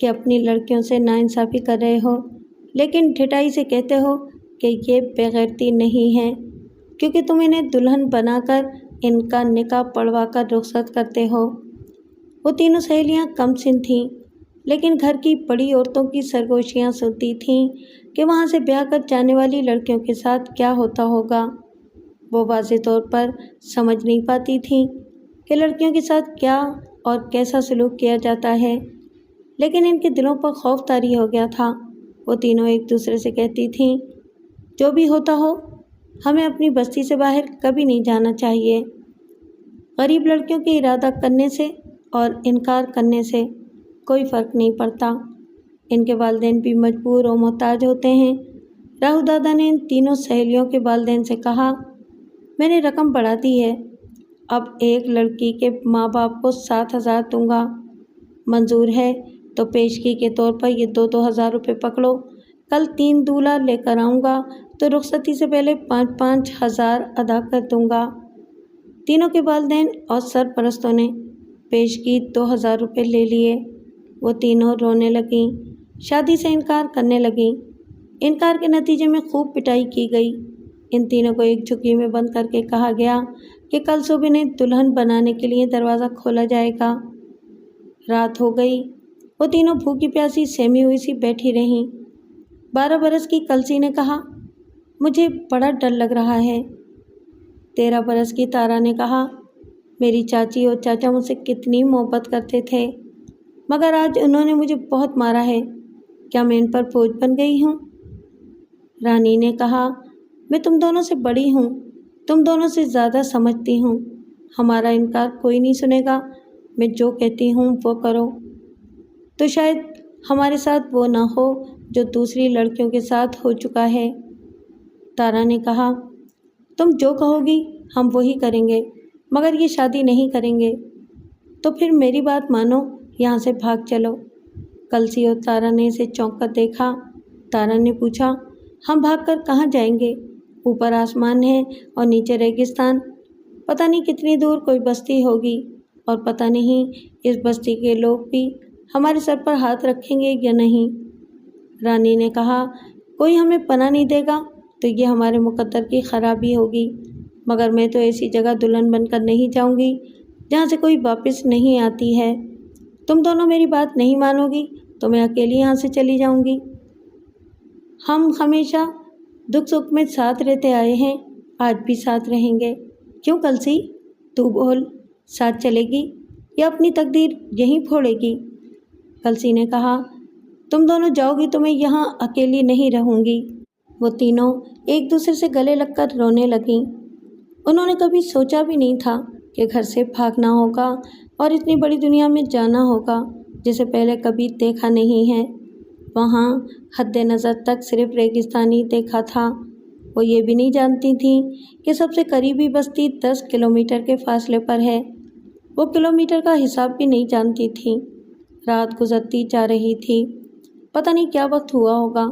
کہ اپنی لڑکیوں سے ناانصافی کر رہے ہو، لیکن ڈھٹائی سے کہتے ہو کہ یہ بےغیرتی نہیں ہے، کیونکہ تم انہیں دلہن بنا کر ان کا نکاح پڑھوا کر رخصت کرتے ہو۔ وہ تینوں سہیلیاں کم سن تھیں، لیکن گھر کی بڑی عورتوں کی سرگوشیاں سنتی تھیں کہ وہاں سے بیاہ کر جانے والی لڑکیوں کے ساتھ کیا ہوتا ہوگا۔ وہ واضح طور پر سمجھ نہیں پاتی تھیں کہ لڑکیوں کے ساتھ کیا اور کیسا سلوک کیا جاتا ہے، لیکن ان کے دلوں پر خوف طاری ہو گیا تھا۔ وہ تینوں ایک دوسرے سے کہتی تھیں، جو بھی ہوتا ہو، ہمیں اپنی بستی سے باہر کبھی نہیں جانا چاہیے۔ غریب لڑکیوں کے ارادہ کرنے سے اور انکار کرنے سے کوئی فرق نہیں پڑتا، ان کے والدین بھی مجبور و محتاج ہوتے ہیں۔ راہو دادا نے ان تینوں سہیلیوں کے والدین سے کہا، میں نے رقم بڑھا دی ہے، اب ایک لڑکی کے ماں باپ کو 7,000 دوں گا، منظور ہے تو پیشگی کے طور پر یہ 2,000 روپے پکڑو، کل 3 دولہا لے کر آؤں گا تو رخصتی سے پہلے 5,000 ادا کر دوں گا۔ تینوں کے والدین اور سرپرستوں نے پیشگی 2,000 روپے لے لیے۔ وہ تینوں رونے لگیں، شادی سے انکار کرنے لگیں۔ انکار کے نتیجے میں خوب پٹائی کی گئی۔ ان تینوں کو ایک جھگی میں بند کر کے کہا گیا کہ کل صبح انہیں دلہن بنانے کے لیے دروازہ کھولا جائے گا۔ رات ہو گئی، وہ تینوں بھوکی پیاسی سہمی ہوئی سی بیٹھی رہیں۔ 12 برس کی کلسی نے کہا، مجھے بڑا ڈر لگ رہا ہے۔ 13 برس کی تارا نے کہا، میری چاچی اور چاچا مجھ سے کتنی محبت کرتے تھے، مگر آج انہوں نے مجھے بہت مارا ہے، کیا میں ان پر بوجھ بن گئی ہوں؟ رانی نے کہا، میں تم دونوں سے بڑی ہوں، تم دونوں سے زیادہ سمجھتی ہوں، ہمارا انکار کوئی نہیں سنے گا، میں جو کہتی ہوں وہ کرو، تو شاید ہمارے ساتھ وہ نہ ہو جو دوسری لڑکیوں کے ساتھ ہو چکا ہے۔ تارا نے کہا، تم جو کہو گی ہم وہی کریں گے، مگر یہ شادی نہیں کریں گے۔ تو پھر میری بات مانو، یہاں سے بھاگ چلو۔ کلسی اور تارا نے اسے چونک کر دیکھا۔ تارا نے پوچھا، ہم بھاگ کر کہاں جائیں گے؟ اوپر آسمان ہے اور نیچے ریگستان، پتہ نہیں کتنی دور کوئی بستی ہوگی، اور پتہ نہیں اس بستی کے لوگ بھی ہمارے سر پر ہاتھ رکھیں گے یا نہیں۔ رانی نے کہا، کوئی ہمیں پناہ نہیں دے گا تو یہ ہمارے مقدر کی خرابی ہوگی، مگر میں تو ایسی جگہ دلہن بن کر نہیں جاؤں گی جہاں سے کوئی واپس نہیں آتی ہے۔ تم دونوں میری بات نہیں مانو گی تو میں اکیلی یہاں سے چلی جاؤں گی۔ ہم ہمیشہ دکھ سکھ میں ساتھ رہتے آئے ہیں، آج بھی ساتھ رہیں گے۔ کیوں کلسی، تو بول، ساتھ چلے گی یا اپنی تقدیر یہیں پھوڑے گی؟ کلسی نے کہا، تم دونوں جاؤ گی تو میں یہاں اکیلی نہیں رہوں گی۔ وہ تینوں ایک دوسرے سے گلے لگ کر رونے لگیں۔ انہوں نے کبھی سوچا بھی نہیں تھا کہ گھر سے بھاگنا ہوگا اور اتنی بڑی دنیا میں جانا ہوگا جسے پہلے کبھی دیکھا نہیں ہے۔ وہاں حد نظر تک صرف ریگستان ہی دیکھا تھا۔ وہ یہ بھی نہیں جانتی تھیں کہ سب سے قریبی بستی 10 کلومیٹر کے فاصلے پر ہے۔ وہ کلومیٹر کا حساب بھی نہیں جانتی تھیں۔ رات گزرتی جا رہی تھی، پتہ نہیں کیا وقت ہوا ہوگا۔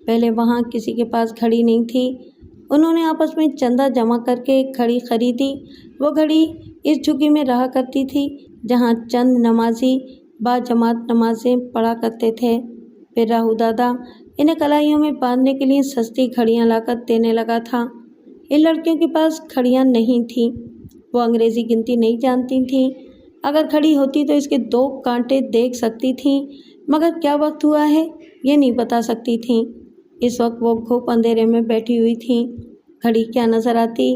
پہلے وہاں کسی کے پاس گھڑی نہیں تھی۔ انہوں نے آپس میں چندہ جمع کر کے ایک گھڑی خریدی۔ وہ گھڑی اس جھگی میں رہا کرتی تھی جہاں چند نمازی باجماعت نمازیں پڑھا کرتے تھے۔ پھر راہو دادا انہیں کلائیوں میں باندھنے کے لیے سستی گھڑیاں لا کر دینے لگا تھا۔ ان لڑکیوں کے پاس گھڑیاں نہیں تھیں۔ وہ انگریزی گنتی نہیں جانتی تھیں۔ اگر گھڑی ہوتی تو اس کے 2 کانٹے دیکھ سکتی تھیں، مگر کیا وقت ہوا ہے یہ نہیں بتا سکتی تھیں۔ اس وقت وہ گھوپ اندھیرے میں بیٹھی ہوئی تھیں۔ گھڑی کیا نظر آتی،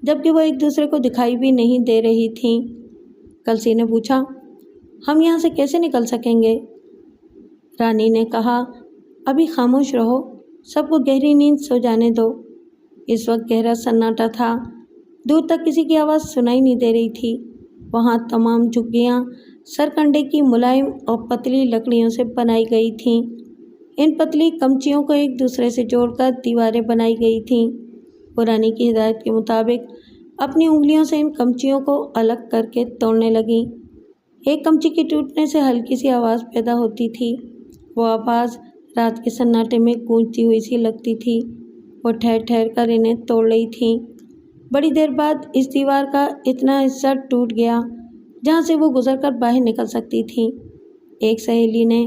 جبکہ وہ ایک دوسرے کو دکھائی بھی نہیں دے رہی تھیں۔ کلسی نے پوچھا، ہم یہاں سے کیسے نکل سکیں گے؟ رانی نے کہا، ابھی خاموش رہو، سب کو گہری نیند سو جانے دو۔ اس وقت گہرا سناٹا تھا، دور تک کسی کی آواز سنائی نہیں دے رہی تھی۔ وہاں تمام جھگیاں سرکنڈے کی ملائم اور پتلی لکڑیوں سے بنائی گئی تھیں۔ ان پتلی کمچیوں کو ایک دوسرے سے جوڑ کر دیواریں بنائی گئی تھیں۔ وہ رانی کی ہدایت کے مطابق اپنی انگلیوں سے ان کمچیوں کو الگ کر کے توڑنے لگیں۔ ایک کمچی کے ٹوٹنے سے ہلکی سی آواز پیدا ہوتی تھی۔ وہ آواز رات کے سناٹے میں گونجتی ہوئی سی لگتی تھی۔ وہ ٹھہر ٹھہر کر انہیں توڑ رہی تھیں۔ بڑی دیر بعد اس دیوار کا اتنا حصہ ٹوٹ گیا جہاں سے وہ گزر کر باہر نکل سکتی تھیں۔ ایک سہیلی نے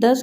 10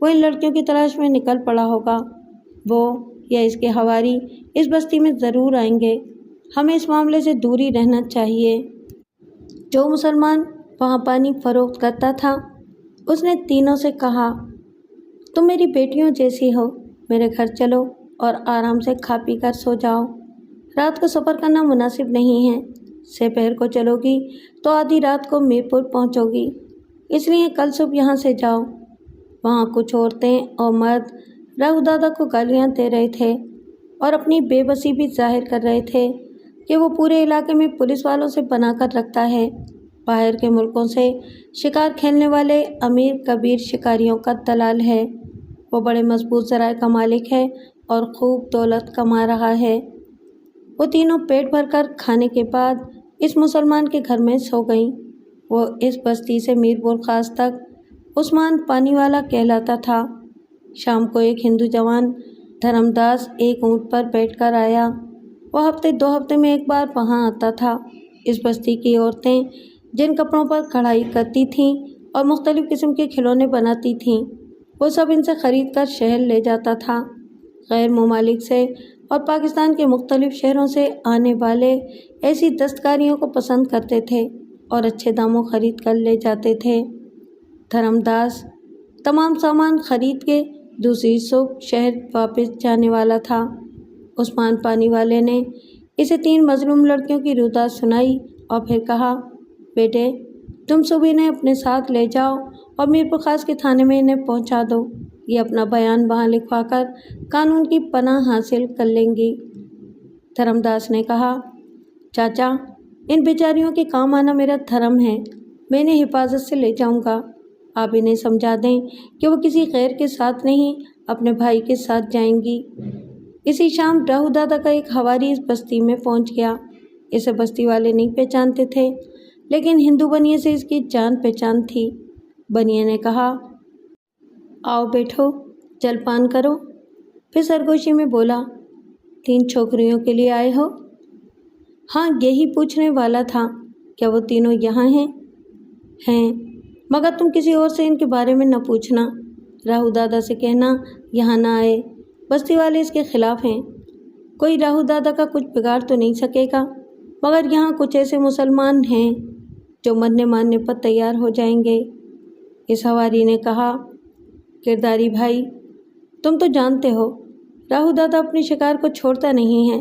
وہ ان لڑکیوں کی تلاش میں نکل پڑا ہوگا۔ وہ یا اس کے حواری اس بستی میں ضرور آئیں گے۔ ہمیں اس معاملے سے دور ہی رہنا چاہیے۔ جو مسلمان وہاں پانی فروخت کرتا تھا اس نے تینوں سے کہا، تم میری بیٹیوں جیسی ہو، میرے گھر چلو اور آرام سے کھا پی کر سو جاؤ۔ رات کو سفر کرنا مناسب نہیں ہے۔ سپہر کو چلو گی تو آدھی رات کو میرپور پہنچو گی، اس لیے کل صبح یہاں سے جاؤ۔ وہاں کچھ عورتیں اور مرد راہو دادا کو گالیاں دے رہے تھے اور اپنی بے بسی بھی ظاہر کر رہے تھے کہ وہ پورے علاقے میں پولیس والوں سے بنا کر رکھتا ہے، باہر کے ملکوں سے شکار کھیلنے والے امیر کبیر شکاریوں کا دلال ہے، وہ بڑے مضبوط ذرائع کا مالک ہے اور خوب دولت کما رہا ہے۔ وہ تینوں پیٹ بھر کر کھانے کے بعد اس مسلمان کے گھر میں سو گئیں۔ وہ اس بستی سے میرپور خاص تک عثمان پانی والا کہلاتا تھا۔ شام کو ایک ہندو جوان دھرم داس ایک اونٹ پر بیٹھ کر آیا۔ وہ ہفتے 2 ہفتے میں ایک بار وہاں آتا تھا۔ اس بستی کی عورتیں جن کپڑوں پر کڑھائی کرتی تھیں اور مختلف قسم کے کھلونے بناتی تھیں، وہ سب ان سے خرید کر شہر لے جاتا تھا۔ غیر ممالک سے اور پاکستان کے مختلف شہروں سے آنے والے ایسی دستکاریوں کو پسند کرتے تھے اور اچھے داموں خرید کر لے جاتے تھے۔ دھرم داس تمام سامان خرید کے دوسری صبح شہر واپس جانے والا تھا۔ عثمان پانی والے نے اسے 3 مظلوم لڑکیوں کی روداد سنائی اور پھر کہا، بیٹے تم صبح انہیں اپنے ساتھ لے جاؤ اور میرپور خاص کے تھانے میں انہیں پہنچا دو، یہ اپنا بیان وہاں لکھوا کر قانون کی پناہ حاصل کر لیں گی۔ دھرم داس نے کہا، چاچا ان بیچاریوں کے کام آنا میرا دھرم ہے، میں انہیں حفاظت سے لے جاؤں گا۔ آپ انہیں سمجھا دیں کہ وہ کسی غیر کے ساتھ نہیں اپنے بھائی کے ساتھ جائیں گی۔ اسی شام راہو دادا کا ایک حواری اس بستی میں پہنچ گیا۔ اسے بستی والے نہیں پہچانتے تھے، لیکن ہندو بنیے سے اس کی جان پہچان تھی۔ بنیے نے کہا، آؤ بیٹھو، جل پان کرو۔ پھر سرگوشی میں بولا، 3 چھوکریوں کے لیے آئے ہو؟ ہاں، یہی پوچھنے والا تھا، کیا وہ تینوں یہاں ہیں؟ ہیں، مگر تم کسی اور سے ان کے بارے میں نہ پوچھنا۔ راہو دادا سے کہنا یہاں نہ آئے، بستی والے اس کے خلاف ہیں۔ کوئی راہو دادا کا کچھ بگاڑ تو نہیں سکے گا، مگر یہاں کچھ ایسے مسلمان ہیں جو مرنے ماننے پر تیار ہو جائیں گے۔ اس حواری نے کہا، کرداری بھائی تم تو جانتے ہو راہو دادا اپنے شکار کو چھوڑتا نہیں ہے،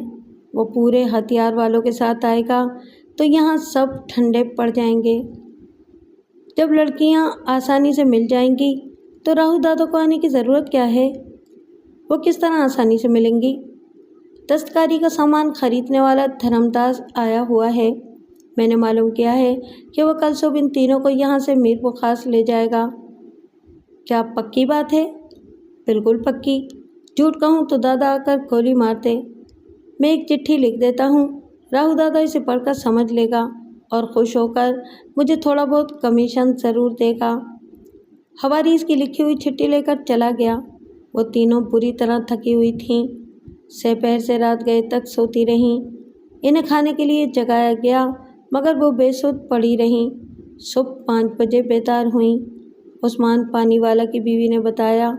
وہ پورے ہتھیار والوں کے ساتھ آئے گا تو یہاں سب ٹھنڈے پڑ جائیں گے۔ جب لڑکیاں آسانی سے مل جائیں گی تو راہو دادا کو آنے کی ضرورت کیا ہے؟ وہ کس طرح آسانی سے ملیں گی؟ دستکاری کا سامان خریدنے والا دھرم داس آیا ہوا ہے، میں نے معلوم کیا ہے کہ وہ کل صبح ان تینوں کو یہاں سے میرپور خاص لے جائے گا۔ کیا پکی بات ہے؟ بالکل پکی، جھوٹ کہوں تو دادا آ کر گولی مارتے۔ میں ایک چٹھی لکھ دیتا ہوں، راہو دادا اسے پڑھ کر سمجھ لے گا اور خوش ہو کر مجھے تھوڑا بہت کمیشن ضرور دے گا۔ حواری اس کی لکھی ہوئی چٹھی لے کر چلا گیا۔ وہ تینوں بری طرح تھکی ہوئی تھیں، سپہر سے رات گئے تک سوتی رہیں۔ انہیں کھانے کے لیے جگایا گیا مگر وہ بے سود پڑی رہیں۔ صبح 5 بجے بیدار ہوئیں۔ عثمان پانی والا کی بیوی نے بتایا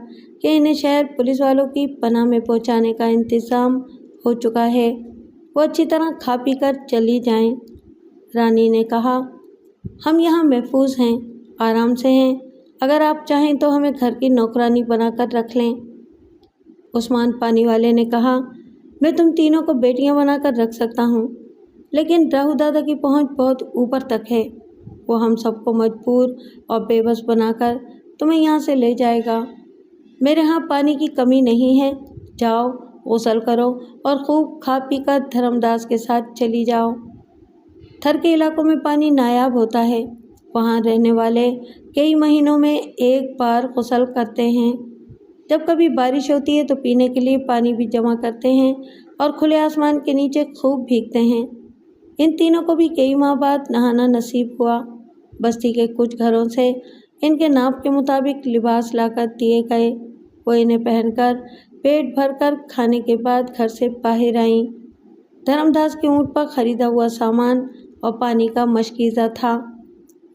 کہ انہیں شہر پولیس والوں کی پناہ میں پہنچانے کا انتظام ہو چکا ہے، وہ اچھی طرح کھا پی کر چلی جائیں۔ رانی نے کہا، ہم یہاں محفوظ ہیں، آرام سے ہیں، اگر آپ چاہیں تو ہمیں گھر کی نوکرانی بنا کر رکھ لیں۔ عثمان پانی والے نے کہا، میں تم تینوں کو بیٹیاں بنا کر رکھ سکتا ہوں، لیکن راہو دادا کی پہنچ بہت اوپر تک ہے، وہ ہم سب کو مجبور اور بے بس بنا کر تمہیں یہاں سے لے جائے گا۔ میرے ہاں پانی کی کمی نہیں ہے، جاؤ غسل کرو اور خوب کھا پی کر دھرم داس کے ساتھ چلی جاؤ۔ تھر کے علاقوں میں پانی نایاب ہوتا ہے، وہاں رہنے والے کئی مہینوں میں ایک بار غسل کرتے ہیں۔ جب کبھی بارش ہوتی ہے تو پینے کے لیے پانی بھی جمع کرتے ہیں اور کھلے آسمان کے نیچے خوب بھیگتے ہیں۔ ان تینوں کو بھی کئی ماہ بعد نہانا نصیب ہوا۔ بستی کے کچھ گھروں سے ان کے ناپ کے مطابق لباس لا کر دیے گئے، وہ انہیں پہن کر پیٹ بھر کر کھانے کے بعد گھر سے باہر آئیں۔ دھرم داس کے اونٹ پر خریدا ہوا سامان اور پانی کا مشکیزہ تھا۔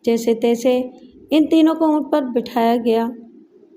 جیسے تیسے ان تینوں کو اونٹ پر بٹھایا گیا۔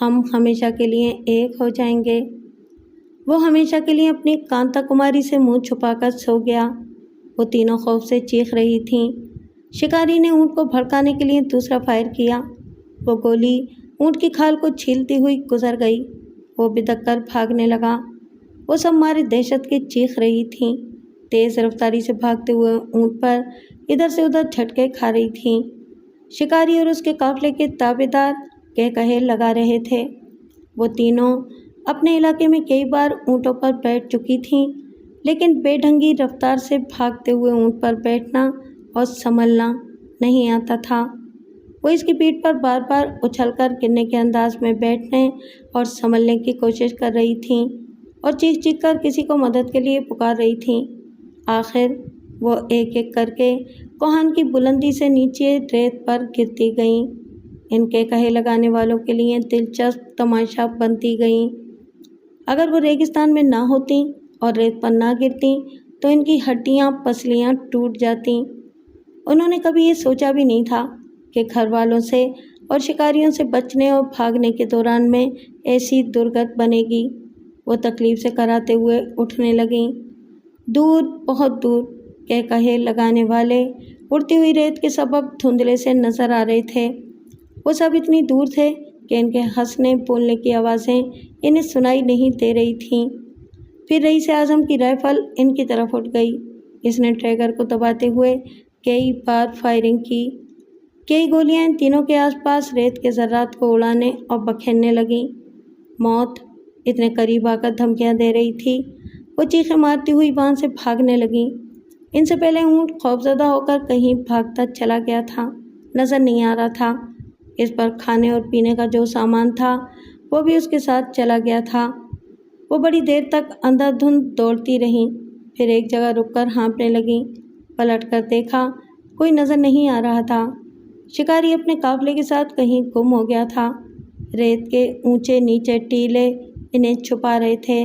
ہم ہمیشہ کے لیے ایک ہو جائیں گے۔ وہ ہمیشہ کے لیے اپنی کانتا کماری سے منہ چھپا کر سو گیا۔ وہ تینوں خوف سے چیخ رہی تھیں۔ شکاری نے اونٹ کو بھڑکانے کے لیے دوسرا فائر کیا۔ وہ گولی اونٹ کی کھال کو چھیلتی ہوئی گزر گئی۔ وہ بدک کر بھاگنے لگا۔ وہ سب مارے دہشت کے چیخ رہی تھیں۔ تیز رفتاری سے بھاگتے ہوئے اونٹ پر ادھر سے ادھر جھٹکے کھا رہی تھیں۔ شکاری اور اس کے قافلے کے تابع دار کہے لگا رہے تھے۔ وہ تینوں اپنے علاقے میں کئی بار اونٹوں پر بیٹھ چکی تھیں، لیکن بے ڈھنگی رفتار سے بھاگتے ہوئے اونٹ پر بیٹھنا اور سنبھلنا نہیں آتا تھا۔ وہ اس کی پیٹھ پر بار بار اچھل کر گرنے کے انداز میں بیٹھنے اور سنبھلنے کی کوشش کر رہی تھیں اور چیخ چیخ کر کسی کو مدد کے لیے پکار رہی تھیں۔ آخر وہ ایک ایک کر کے کوہان کی بلندی سے نیچے ریت پر گرتی گئیں۔ ان کے کہے لگانے والوں کے لیے دلچسپ تماشا بنتی گئیں۔ اگر وہ ریگستان میں نہ ہوتیں اور ریت پر نہ گرتیں تو ان کی ہڈیاں پسلیاں ٹوٹ جاتیں۔ انہوں نے کبھی یہ سوچا بھی نہیں تھا کہ گھر والوں سے اور شکاریوں سے بچنے اور بھاگنے کے دوران میں ایسی درگت بنے گی۔ وہ تکلیف سے کراتے ہوئے اٹھنے لگیں۔ دور، بہت دور کہے لگانے والے اڑتی ہوئی ریت کے سبب دھندلے سے نظر آ رہے تھے۔ وہ سب اتنی دور تھے کہ ان کے ہنسنے بولنے کی آوازیں انہیں سنائی نہیں دے رہی تھیں۔ پھر رئیس اعظم کی رائفل ان کی طرف اٹھ گئی۔ اس نے ٹریگر کو دباتے ہوئے کئی بار فائرنگ کی۔ کئی گولیاں ان تینوں کے آس پاس ریت کے ذرات کو اڑانے اور بکھیرنے لگیں۔ موت اتنے قریب آ کر دھمکیاں دے رہی تھی۔ وہ چیخیں مارتی ہوئی وہاں سے بھاگنے لگیں۔ ان سے پہلے اونٹ خوفزدہ ہو کر کہیں بھاگتا چلا گیا تھا، نظر نہیں آ رہا تھا۔ اس پر کھانے اور پینے کا جو سامان تھا وہ بھی اس کے ساتھ چلا گیا تھا۔ وہ بڑی دیر تک اندھا دھند دوڑتی رہیں، پھر ایک جگہ رک کر ہانپنے لگیں۔ پلٹ کر دیکھا، کوئی نظر نہیں آ رہا تھا۔ شکاری اپنے قافلے کے ساتھ کہیں گم ہو گیا تھا۔ ریت کے اونچے نیچے ٹیلے انہیں چھپا رہے تھے۔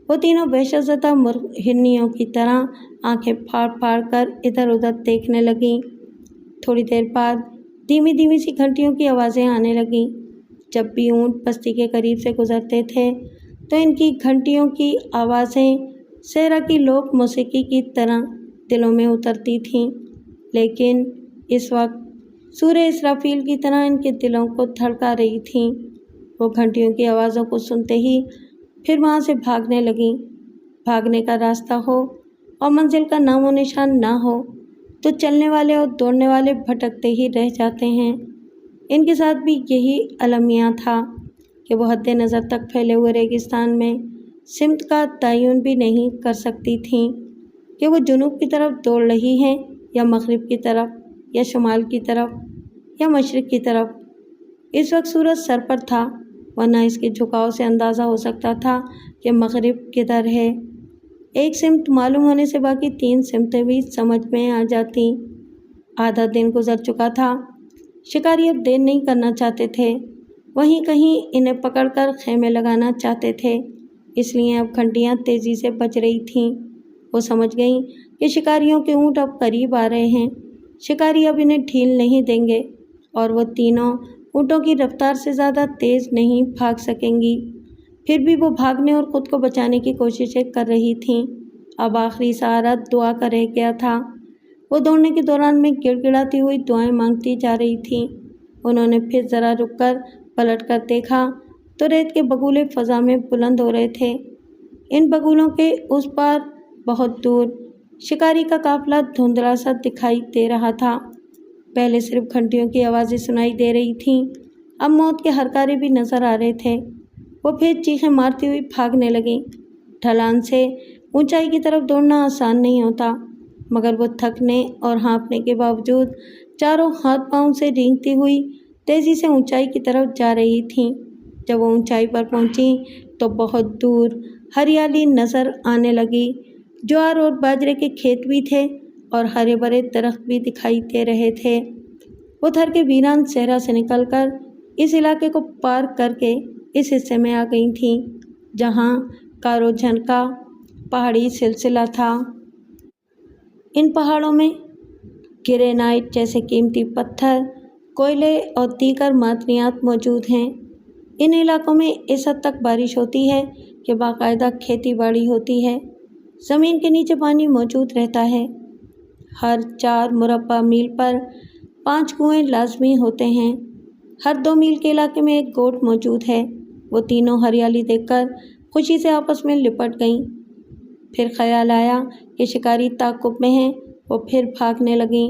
وہ تینوں وحشت زدہ ہرنیوں کی طرح آنکھیں پھاڑ پھاڑ کر ادھر ادھر دیکھنے لگیں۔ تھوڑی دیر بعد دھیمی دھیمی سی گھنٹیوں کی آوازیں آنے لگیں۔ جب بھی اونٹ بستی کے قریب سے گزرتے تھے تو ان کی گھنٹیوں کی آوازیں صحرا کی لوک موسیقی کی طرح دلوں میں اترتی تھیں، لیکن اس وقت سورہ اسرافیل کی طرح ان کے دلوں کو دھڑکا رہی تھیں۔ وہ گھنٹیوں کی آوازوں کو سنتے ہی پھر وہاں سے بھاگنے لگیں۔ بھاگنے کا راستہ ہو اور منزل کا نام و نشان نہ ہو تو چلنے والے اور دوڑنے والے بھٹکتے ہی رہ جاتے ہیں۔ ان کے ساتھ بھی یہی المیہ تھا کہ وہ حد نظر تک پھیلے ہوئے ریگستان میں سمت کا تعین بھی نہیں کر سکتی تھیں کہ وہ جنوب کی طرف دوڑ رہی ہیں یا مغرب کی طرف یا شمال کی طرف یا مشرق کی طرف۔ اس وقت سورج سر پر تھا، ورنہ اس کے جھکاؤ سے اندازہ ہو سکتا تھا کہ مغرب کدھر ہے۔ ایک سمت معلوم ہونے سے باقی 3 سمتیں بھی سمجھ میں آ جاتیں۔ آدھا دن گزر چکا تھا۔ شکاری اب دیر نہیں کرنا چاہتے تھے، وہیں کہیں انہیں پکڑ کر خیمے لگانا چاہتے تھے، اس لیے اب گھنٹیاں تیزی سے بج رہی تھیں۔ وہ سمجھ گئیں کہ شکاریوں کے اونٹ اب قریب آ رہے ہیں۔ شکاری اب انہیں ڈھیل نہیں دیں گے اور وہ تینوں اونٹوں کی رفتار سے زیادہ تیز نہیں بھاگ سکیں گی۔ پھر بھی وہ بھاگنے اور خود کو بچانے کی کوششیں کر رہی تھیں۔ اب آخری سہارا دعا کا رہ گیا تھا۔ وہ دوڑنے کے دوران میں گڑ گڑاتی ہوئی دعائیں مانگتی جا رہی تھیں۔ انہوں نے پھر ذرا رک کر پلٹ کر دیکھا تو ریت کے بگولے فضا میں بلند ہو رہے تھے۔ ان بگولوں کے اس پار بہت دور شکاری کا قافلہ دھندلا سا دکھائی دے رہا تھا۔ پہلے صرف گھنٹیوں کی آوازیں سنائی دے رہی تھیں، اب موت کے ہرکارے بھی نظر آ رہے تھے۔ وہ پھر چیخیں مارتی ہوئی بھاگنے لگیں۔ ڈھلان سے اونچائی کی طرف دوڑنا آسان نہیں ہوتا، مگر وہ تھکنے اور ہانپنے کے باوجود چاروں ہاتھ پاؤں سے رینگتی ہوئی تیزی سے اونچائی کی طرف جا رہی تھیں۔ جب وہ اونچائی پر پہنچیں تو بہت دور ہریالی نظر آنے لگی۔ جوار اور باجرے کے کھیت بھی تھے اور ہرے بھرے درخت بھی دکھائی دے رہے تھے۔ وہ تھر کے ویران صحرا سے نکل کر اس علاقے کو پار کر کے اس حصے میں آ گئی تھیں جہاں کارو جھن کا پہاڑی سلسلہ تھا۔ ان پہاڑوں میں گرینائٹ جیسے قیمتی پتھر، کوئلے اور دیگر معدنیات موجود ہیں۔ ان علاقوں میں اس حد تک بارش ہوتی ہے کہ باقاعدہ کھیتی باڑی ہوتی ہے۔ زمین کے نیچے پانی موجود رہتا ہے۔ ہر 4 مربع میل پر 5 کنویں لازمی ہوتے ہیں۔ ہر 2 میل کے علاقے میں ایک گوٹ موجود ہے۔ وہ تینوں ہریالی دیکھ کر خوشی سے آپس میں لپٹ گئیں۔ پھر خیال آیا کہ شکاری تعاقب میں ہیں۔ وہ پھر بھاگنے لگیں۔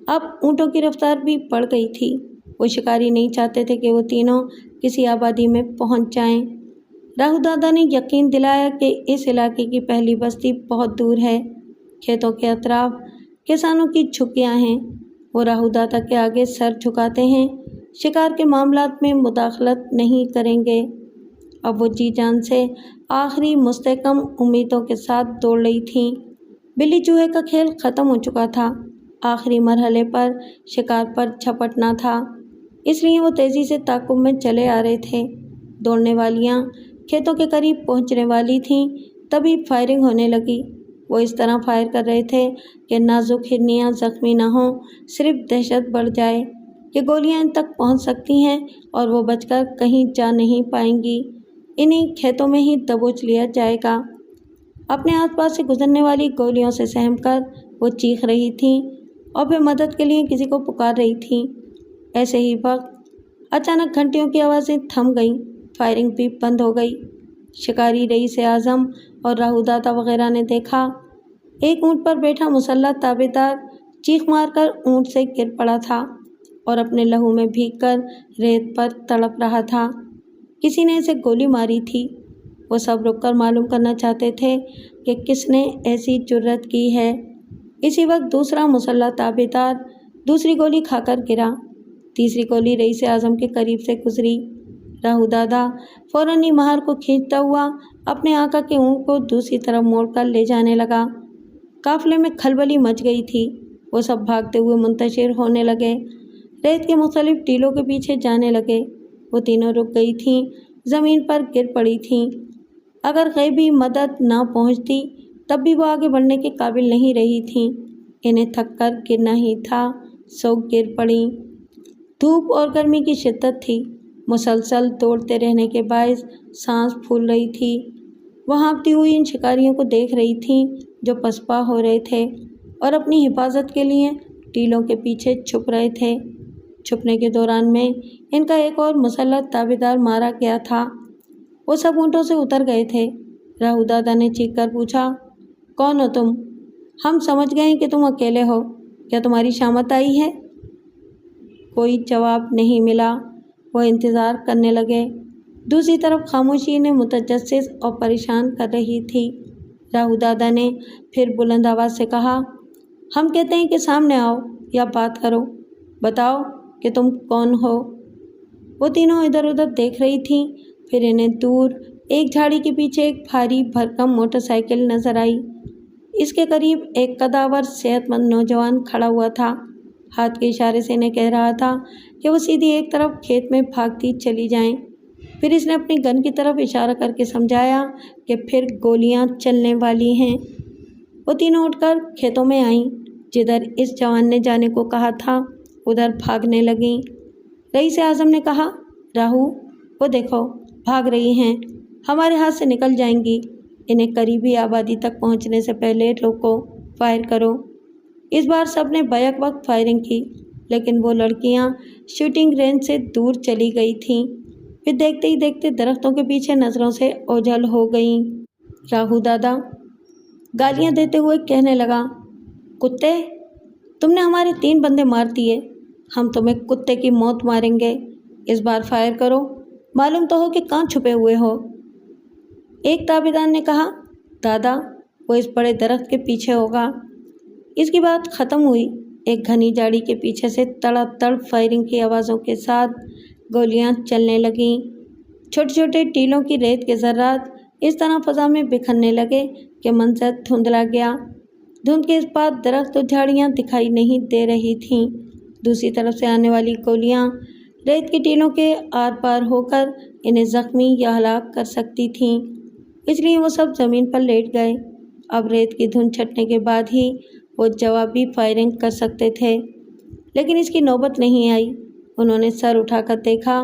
اب اونٹوں کی رفتار بھی بڑھ گئی تھی۔ وہ شکاری نہیں چاہتے تھے کہ وہ تینوں کسی آبادی میں پہنچ جائیں۔ راہو دادا نے یقین دلایا کہ اس علاقے کی پہلی بستی بہت دور ہے۔ کھیتوں کے اطراف کسانوں کی جھگیاں ہیں۔ وہ راہو دادا کے آگے سر جھکاتے ہیں، شکار کے معاملات میں مداخلت نہیں کریں گے۔ اب وہ جی جان سے آخری مستحکم امیدوں کے ساتھ دوڑ رہی تھیں۔ بلی چوہے کا کھیل ختم ہو چکا تھا۔ آخری مرحلے پر شکار پر جھپٹنا تھا، اس لیے وہ تیزی سے تعاقب میں چلے آ رہے تھے۔ دوڑنے والیاں کھیتوں کے قریب پہنچنے والی تھیں، تبھی فائرنگ ہونے لگی۔ وہ اس طرح فائر کر رہے تھے کہ نازک ہرنیاں زخمی نہ ہوں، صرف دہشت بڑھ جائے کہ گولیاں ان تک پہنچ سکتی ہیں اور وہ بچ کر کہیں جا نہیں پائیں گی۔ انہیں کھیتوں میں ہی دبوچ لیا جائے گا۔ اپنے آس پاس سے گزرنے والی گولیوں سے سہم کر وہ چیخ رہی تھیں اور پھر مدد کے لیے کسی کو پکار رہی تھیں۔ ایسے ہی وقت اچانک گھنٹیوں کی آوازیں تھم گئیں، فائرنگ بھی بند ہو گئی۔ شکاری رئیس اعظم اور راہو دادا وغیرہ نے دیکھا، ایک اونٹ پر بیٹھا مسلح تابع دار چیخ مار کر اونٹ سے گر پڑا تھا اور اپنے لہو میں بھیگ کر ریت پر تڑپ رہا تھا۔ کسی نے اسے گولی ماری تھی۔ وہ سب رک کر معلوم کرنا چاہتے تھے کہ کس نے ایسی جرات کی ہے۔ اسی وقت دوسرا مسلح تابع دار دوسری گولی کھا کر گرا۔ تیسری گولی رئیس اعظم کے قریب سے گزری۔ راہو دادا فوراً ہی مہار کو کھینچتا ہوا اپنے آقا کے اونٹ کو دوسری طرف موڑ کر لے جانے لگا۔ قافلے میں کھلبلی مچ گئی تھی۔ وہ سب بھاگتے ہوئے منتشر ہونے لگے، ریت کے مختلف ٹیلوں کے پیچھے جانے لگے۔ وہ تینوں رک گئی تھیں، زمین پر گر پڑی تھیں۔ اگر غیبی مدد نہ پہنچتی تب بھی وہ آگے بڑھنے کے قابل نہیں رہی تھیں۔ انہیں تھک کر گرنا ہی تھا، سو گر پڑیں۔ دھوپ اور گرمی کی شدت تھی، مسلسل دوڑتے رہنے کے باعث سانس پھول رہی تھی۔ وہ ہانپتی ہوئی ان شکاریوں کو دیکھ رہی تھیں جو پسپا ہو رہے تھے اور اپنی حفاظت کے لیے ٹیلوں کے پیچھے چھپ رہے تھے۔ چھپنے کے دوران میں ان کا ایک اور مسلح تابع دار مارا گیا تھا۔ وہ سب اونٹوں سے اتر گئے تھے۔ راہو دادا نے چیخ کر پوچھا، کون ہو تم؟ ہم سمجھ گئے کہ تم اکیلے ہو، کیا تمہاری شامت آئی ہے؟ کوئی جواب نہیں ملا۔ وہ انتظار کرنے لگے۔ دوسری طرف خاموشی انہیں متجسس اور پریشان کر رہی تھی۔ راہو دادا نے پھر بلند آواز سے کہا، ہم کہتے ہیں کہ سامنے آؤ یا بات کرو، بتاؤ کہ تم کون ہو۔ وہ تینوں ادھر ادھر دیکھ رہی تھیں، پھر انہیں دور ایک جھاڑی کے پیچھے ایک بھاری بھرکم موٹر سائیکل نظر آئی۔ اس کے قریب ایک قداور صحت مند نوجوان کھڑا ہوا تھا، ہاتھ کے اشارے سے انہیں کہہ رہا تھا کہ وہ سیدھی ایک طرف کھیت میں بھاگتی چلی جائیں۔ پھر اس نے اپنی گن کی طرف اشارہ کر کے سمجھایا کہ پھر گولیاں چلنے والی ہیں۔ وہ تینوں اٹھ کر کھیتوں میں آئیں، جدھر اس جوان نے جانے کو کہا تھا ادھر بھاگنے لگیں۔ رئیس اعظم نے کہا، راہو، وہ دیکھو بھاگ رہی ہیں، ہمارے ہاتھ سے نکل جائیں گی۔ انہیں قریبی آبادی تک پہنچنے سے پہلے روکو، فائر کرو۔ اس بار سب نے بیک وقت فائرنگ کی، لیکن وہ لڑکیاں شوٹنگ رینج سے دور چلی گئی تھیں، پھر دیکھتے ہی دیکھتے درختوں کے پیچھے نظروں سے اوجھل ہو گئیں۔ راہو دادا گالیاں دیتے ہوئے کہنے لگا، کتے، تم نے ہمارے 3 بندے مار دیے، ہم تمہیں کتے کی موت ماریں گے۔ اس بار فائر کرو، معلوم تو ہو کہ کہاں چھپے ہوئے ہو۔ ایک تابع دار نے کہا، دادا، وہ اس بڑے درخت کے پیچھے ہوگا۔ اس کی بات ختم ہوئی، ایک گھنی جھاڑی کے پیچھے سے تڑا تڑ فائرنگ کی آوازوں کے ساتھ گولیاں چلنے لگیں۔ چھوٹے چھوٹے ٹیلوں کی ریت کے ذرات اس طرح فضا میں بکھرنے لگے کہ منظر دھندلا گیا۔ دھند کے اس پار درخت و جھاڑیاں دکھائی نہیں دے رہی تھیں۔ دوسری طرف سے آنے والی گولیاں ریت کی ٹیلوں کے آر پار ہو کر انہیں زخمی یا ہلاک کر سکتی تھیں، اس لیے وہ سب زمین پر لیٹ گئے۔ اب ریت کی دھند چھٹنے کے بعد ہی وہ جوابی فائرنگ کر سکتے تھے، لیکن اس کی نوبت نہیں آئی۔ انہوں نے سر اٹھا کر دیکھا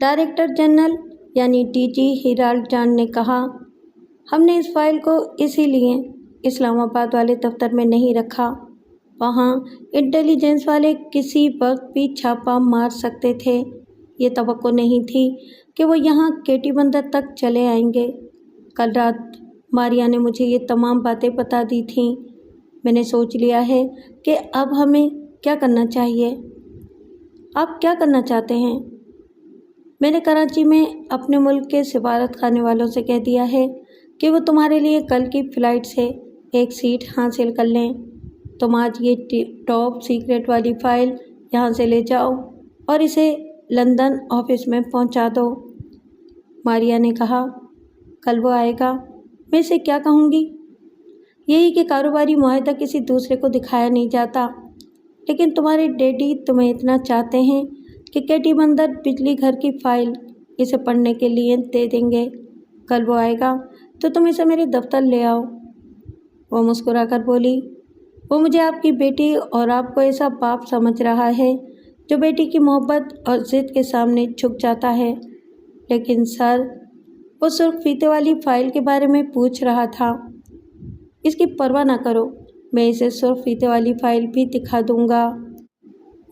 ڈائریکٹر جنرل یعنی DG ہیرالڈ جان نے کہا، ہم نے اس فائل کو اسی لیے اسلام آباد والے دفتر میں نہیں رکھا، وہاں انٹیلیجنس والے کسی وقت بھی چھاپہ مار سکتے تھے، یہ توقع نہیں تھی کہ وہ یہاں کیٹی بندر تک چلے آئیں گے۔ کل رات ماریا نے مجھے یہ تمام باتیں بتا دی تھیں۔ میں نے سوچ لیا ہے کہ اب ہمیں کیا کرنا چاہیے۔ آپ کیا کرنا چاہتے ہیں؟ میں نے کراچی میں اپنے ملک کے سفارت خانے والوں سے کہہ دیا ہے کہ وہ تمہارے لیے کل کی فلائٹ سے ایک سیٹ حاصل کر لیں۔ تم آج یہ ٹاپ سیکرٹ والی فائل یہاں سے لے جاؤ اور اسے لندن آفس میں پہنچا دو۔ ماریا نے کہا، کل وہ آئے گا، میں اسے کیا کہوں گی؟ یہی کہ کاروباری معاہدہ کسی دوسرے کو دکھایا نہیں جاتا، لیکن تمہارے ڈیڈی تمہیں اتنا چاہتے ہیں کہ کیٹی بندر بجلی گھر کی فائل اسے پڑھنے کے لیے دے دیں گے۔ کل وہ آئے گا تو تم اسے میرے دفتر لے آؤ۔ وہ مسکرا کر بولی، وہ مجھے آپ کی بیٹی اور آپ کو ایسا باپ سمجھ رہا ہے جو بیٹی کی محبت اور ضد کے سامنے جھک جاتا ہے۔ لیکن سر، وہ سرخ فیتے والی فائل کے بارے میں پوچھ رہا تھا۔ اس کی پرواہ نہ کرو، میں اسے سرخ فیتے والی فائل بھی دکھا دوں گا۔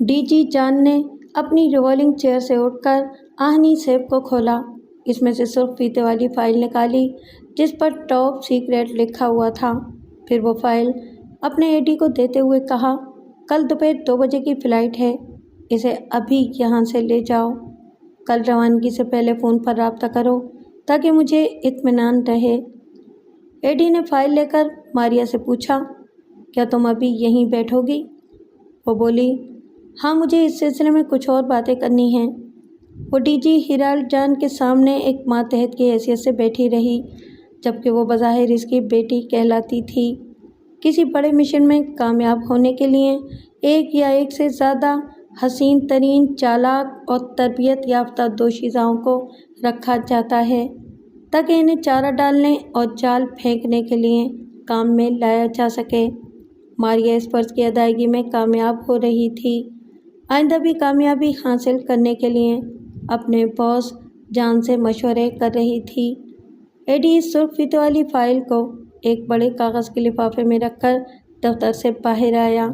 DG جان نے اپنی ریوالونگ چیئر سے اٹھ کر آہنی سیف کو کھولا، اس میں سے سرخ فیتے والی فائل نکالی جس پر ٹاپ سیکرٹ لکھا ہوا تھا۔ پھر وہ فائل اپنے AD کو دیتے ہوئے کہا، کل دوپہر 2 بجے کی فلائٹ ہے، اسے ابھی یہاں سے لے جاؤ۔ کل روانگی سے پہلے فون پر رابطہ کرو تاکہ مجھے اطمینان رہے۔ AD نے فائل لے کر ماریا سے پوچھا، کیا تم ابھی یہیں بیٹھو گی؟ وہ بولی، ہاں، مجھے اس سلسلے میں کچھ اور باتیں کرنی ہیں۔ وہ DG ہیرالڈ جان کے سامنے ایک ماتحت کی حیثیت سے بیٹھی رہی، جبکہ وہ بظاہر اس کی بیٹی کہلاتی تھی۔ کسی بڑے مشن میں کامیاب ہونے کے لیے ایک یا ایک سے زیادہ حسین ترین، چالاک اور تربیت یافتہ دوشیزاؤں کو رکھا جاتا ہے تاکہ انہیں چارہ ڈالنے اور جال پھینکنے کے لیے کام میں لایا جا سکے۔ ماریا اس فرض کی ادائیگی میں کامیاب ہو رہی تھی۔ آئندہ بھی کامیابی حاصل کرنے کے لیے اپنے باس جان سے مشورے کر رہی تھی۔ AD اس سرخ فیتے والی فائل کو ایک بڑے کاغذ کے لفافے میں رکھ کر دفتر سے باہر آیا۔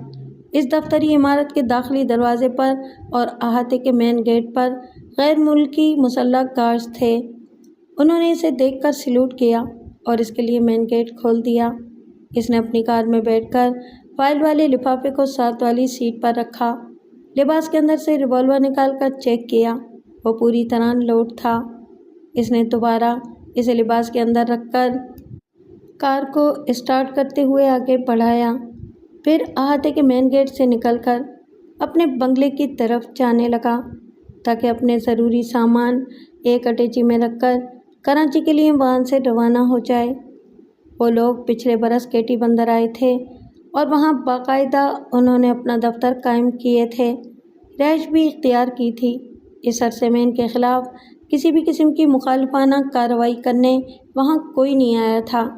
اس دفتری عمارت کے داخلی دروازے پر اور احاطے کے مین گیٹ پر غیر ملکی مسلح گارڈز تھے۔ انہوں نے اسے دیکھ کر سلوٹ کیا اور اس کے لیے مین گیٹ کھول دیا۔ اس نے اپنی کار میں بیٹھ کر فائل والے لفافے کو ساتھ والی سیٹ پر رکھا، لباس کے اندر سے ریوالور نکال کر چیک کیا، وہ پوری طرح لوڈ تھا۔ اس نے دوبارہ اسے لباس کے اندر رکھ کر کار کو اسٹارٹ کرتے ہوئے آگے بڑھایا، پھر احاطے کے مین گیٹ سے نکل کر اپنے بنگلے کی طرف جانے لگا تاکہ اپنے ضروری سامان ایک اٹیچی میں رکھ کر کراچی کے لیے وہاں سے روانہ ہو جائے۔ وہ لوگ پچھلے برس کیٹی بندر آئے تھے اور وہاں باقاعدہ انہوں نے اپنا دفتر قائم کیے تھے، رہائش بھی اختیار کی تھی۔ اس عرصے میں ان کے خلاف کسی بھی قسم کی مخالفانہ کارروائی کرنے وہاں کوئی نہیں آیا تھا۔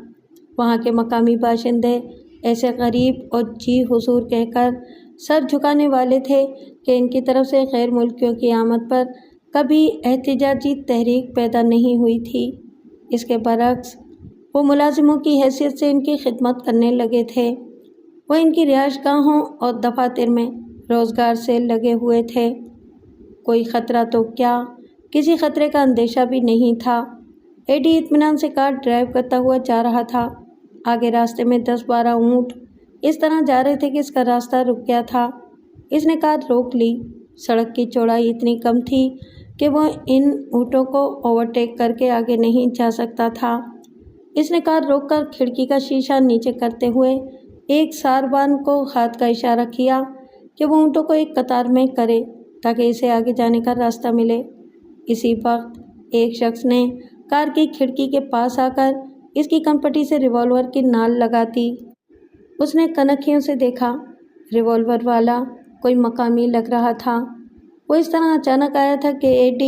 وہاں کے مقامی باشندے ایسے غریب اور جی حضور کہہ کر سر جھکانے والے تھے کہ ان کی طرف سے غیر ملکیوں کی آمد پر کبھی احتجاجی تحریک پیدا نہیں ہوئی تھی۔ اس کے برعکس وہ ملازموں کی حیثیت سے ان کی خدمت کرنے لگے تھے۔ وہ ان کی رہائش گاہوں اور دفاتر میں روزگار سے لگے ہوئے تھے۔ کوئی خطرہ تو کیا، کسی خطرے کا اندیشہ بھی نہیں تھا۔ AD اطمینان سے کار ڈرائیو کرتا ہوا جا رہا تھا۔ آگے راستے میں 10-12 اونٹ اس طرح جا رہے تھے کہ اس کا راستہ رک گیا تھا۔ اس نے کار روک لی۔ سڑک کی چوڑائی اتنی کم تھی کہ وہ ان اونٹوں کو اوورٹیک کر کے آگے نہیں جا سکتا تھا۔ اس نے کار روک کر کھڑکی کا شیشہ نیچے کرتے ہوئے ایک ساربان کو ہاتھ کا اشارہ کیا کہ وہ اونٹوں کو ایک قطار میں کرے تاکہ اسے آگے جانے کا راستہ ملے۔ اسی وقت ایک شخص نے کار کی کھڑکی کے پاس آ کر اس کی کنپٹی سے ریوالور کی نال لگا دی۔ اس نے کنکھیوں سے دیکھا، ریوالور والا کوئی مقامی لگ رہا تھا۔ وہ اس طرح اچانک آیا تھا کہ AD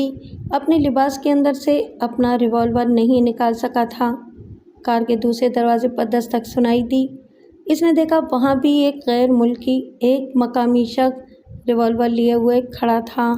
اپنے لباس کے اندر سے اپنا ریوالور نہیں نکال سکا تھا۔ کار کے دوسرے دروازے پر دستک سنائی دی۔ اس نے دیکھا وہاں بھی ایک غیر ملکی، ایک مقامی شخص ریوالور لیے ہوئے کھڑا تھا۔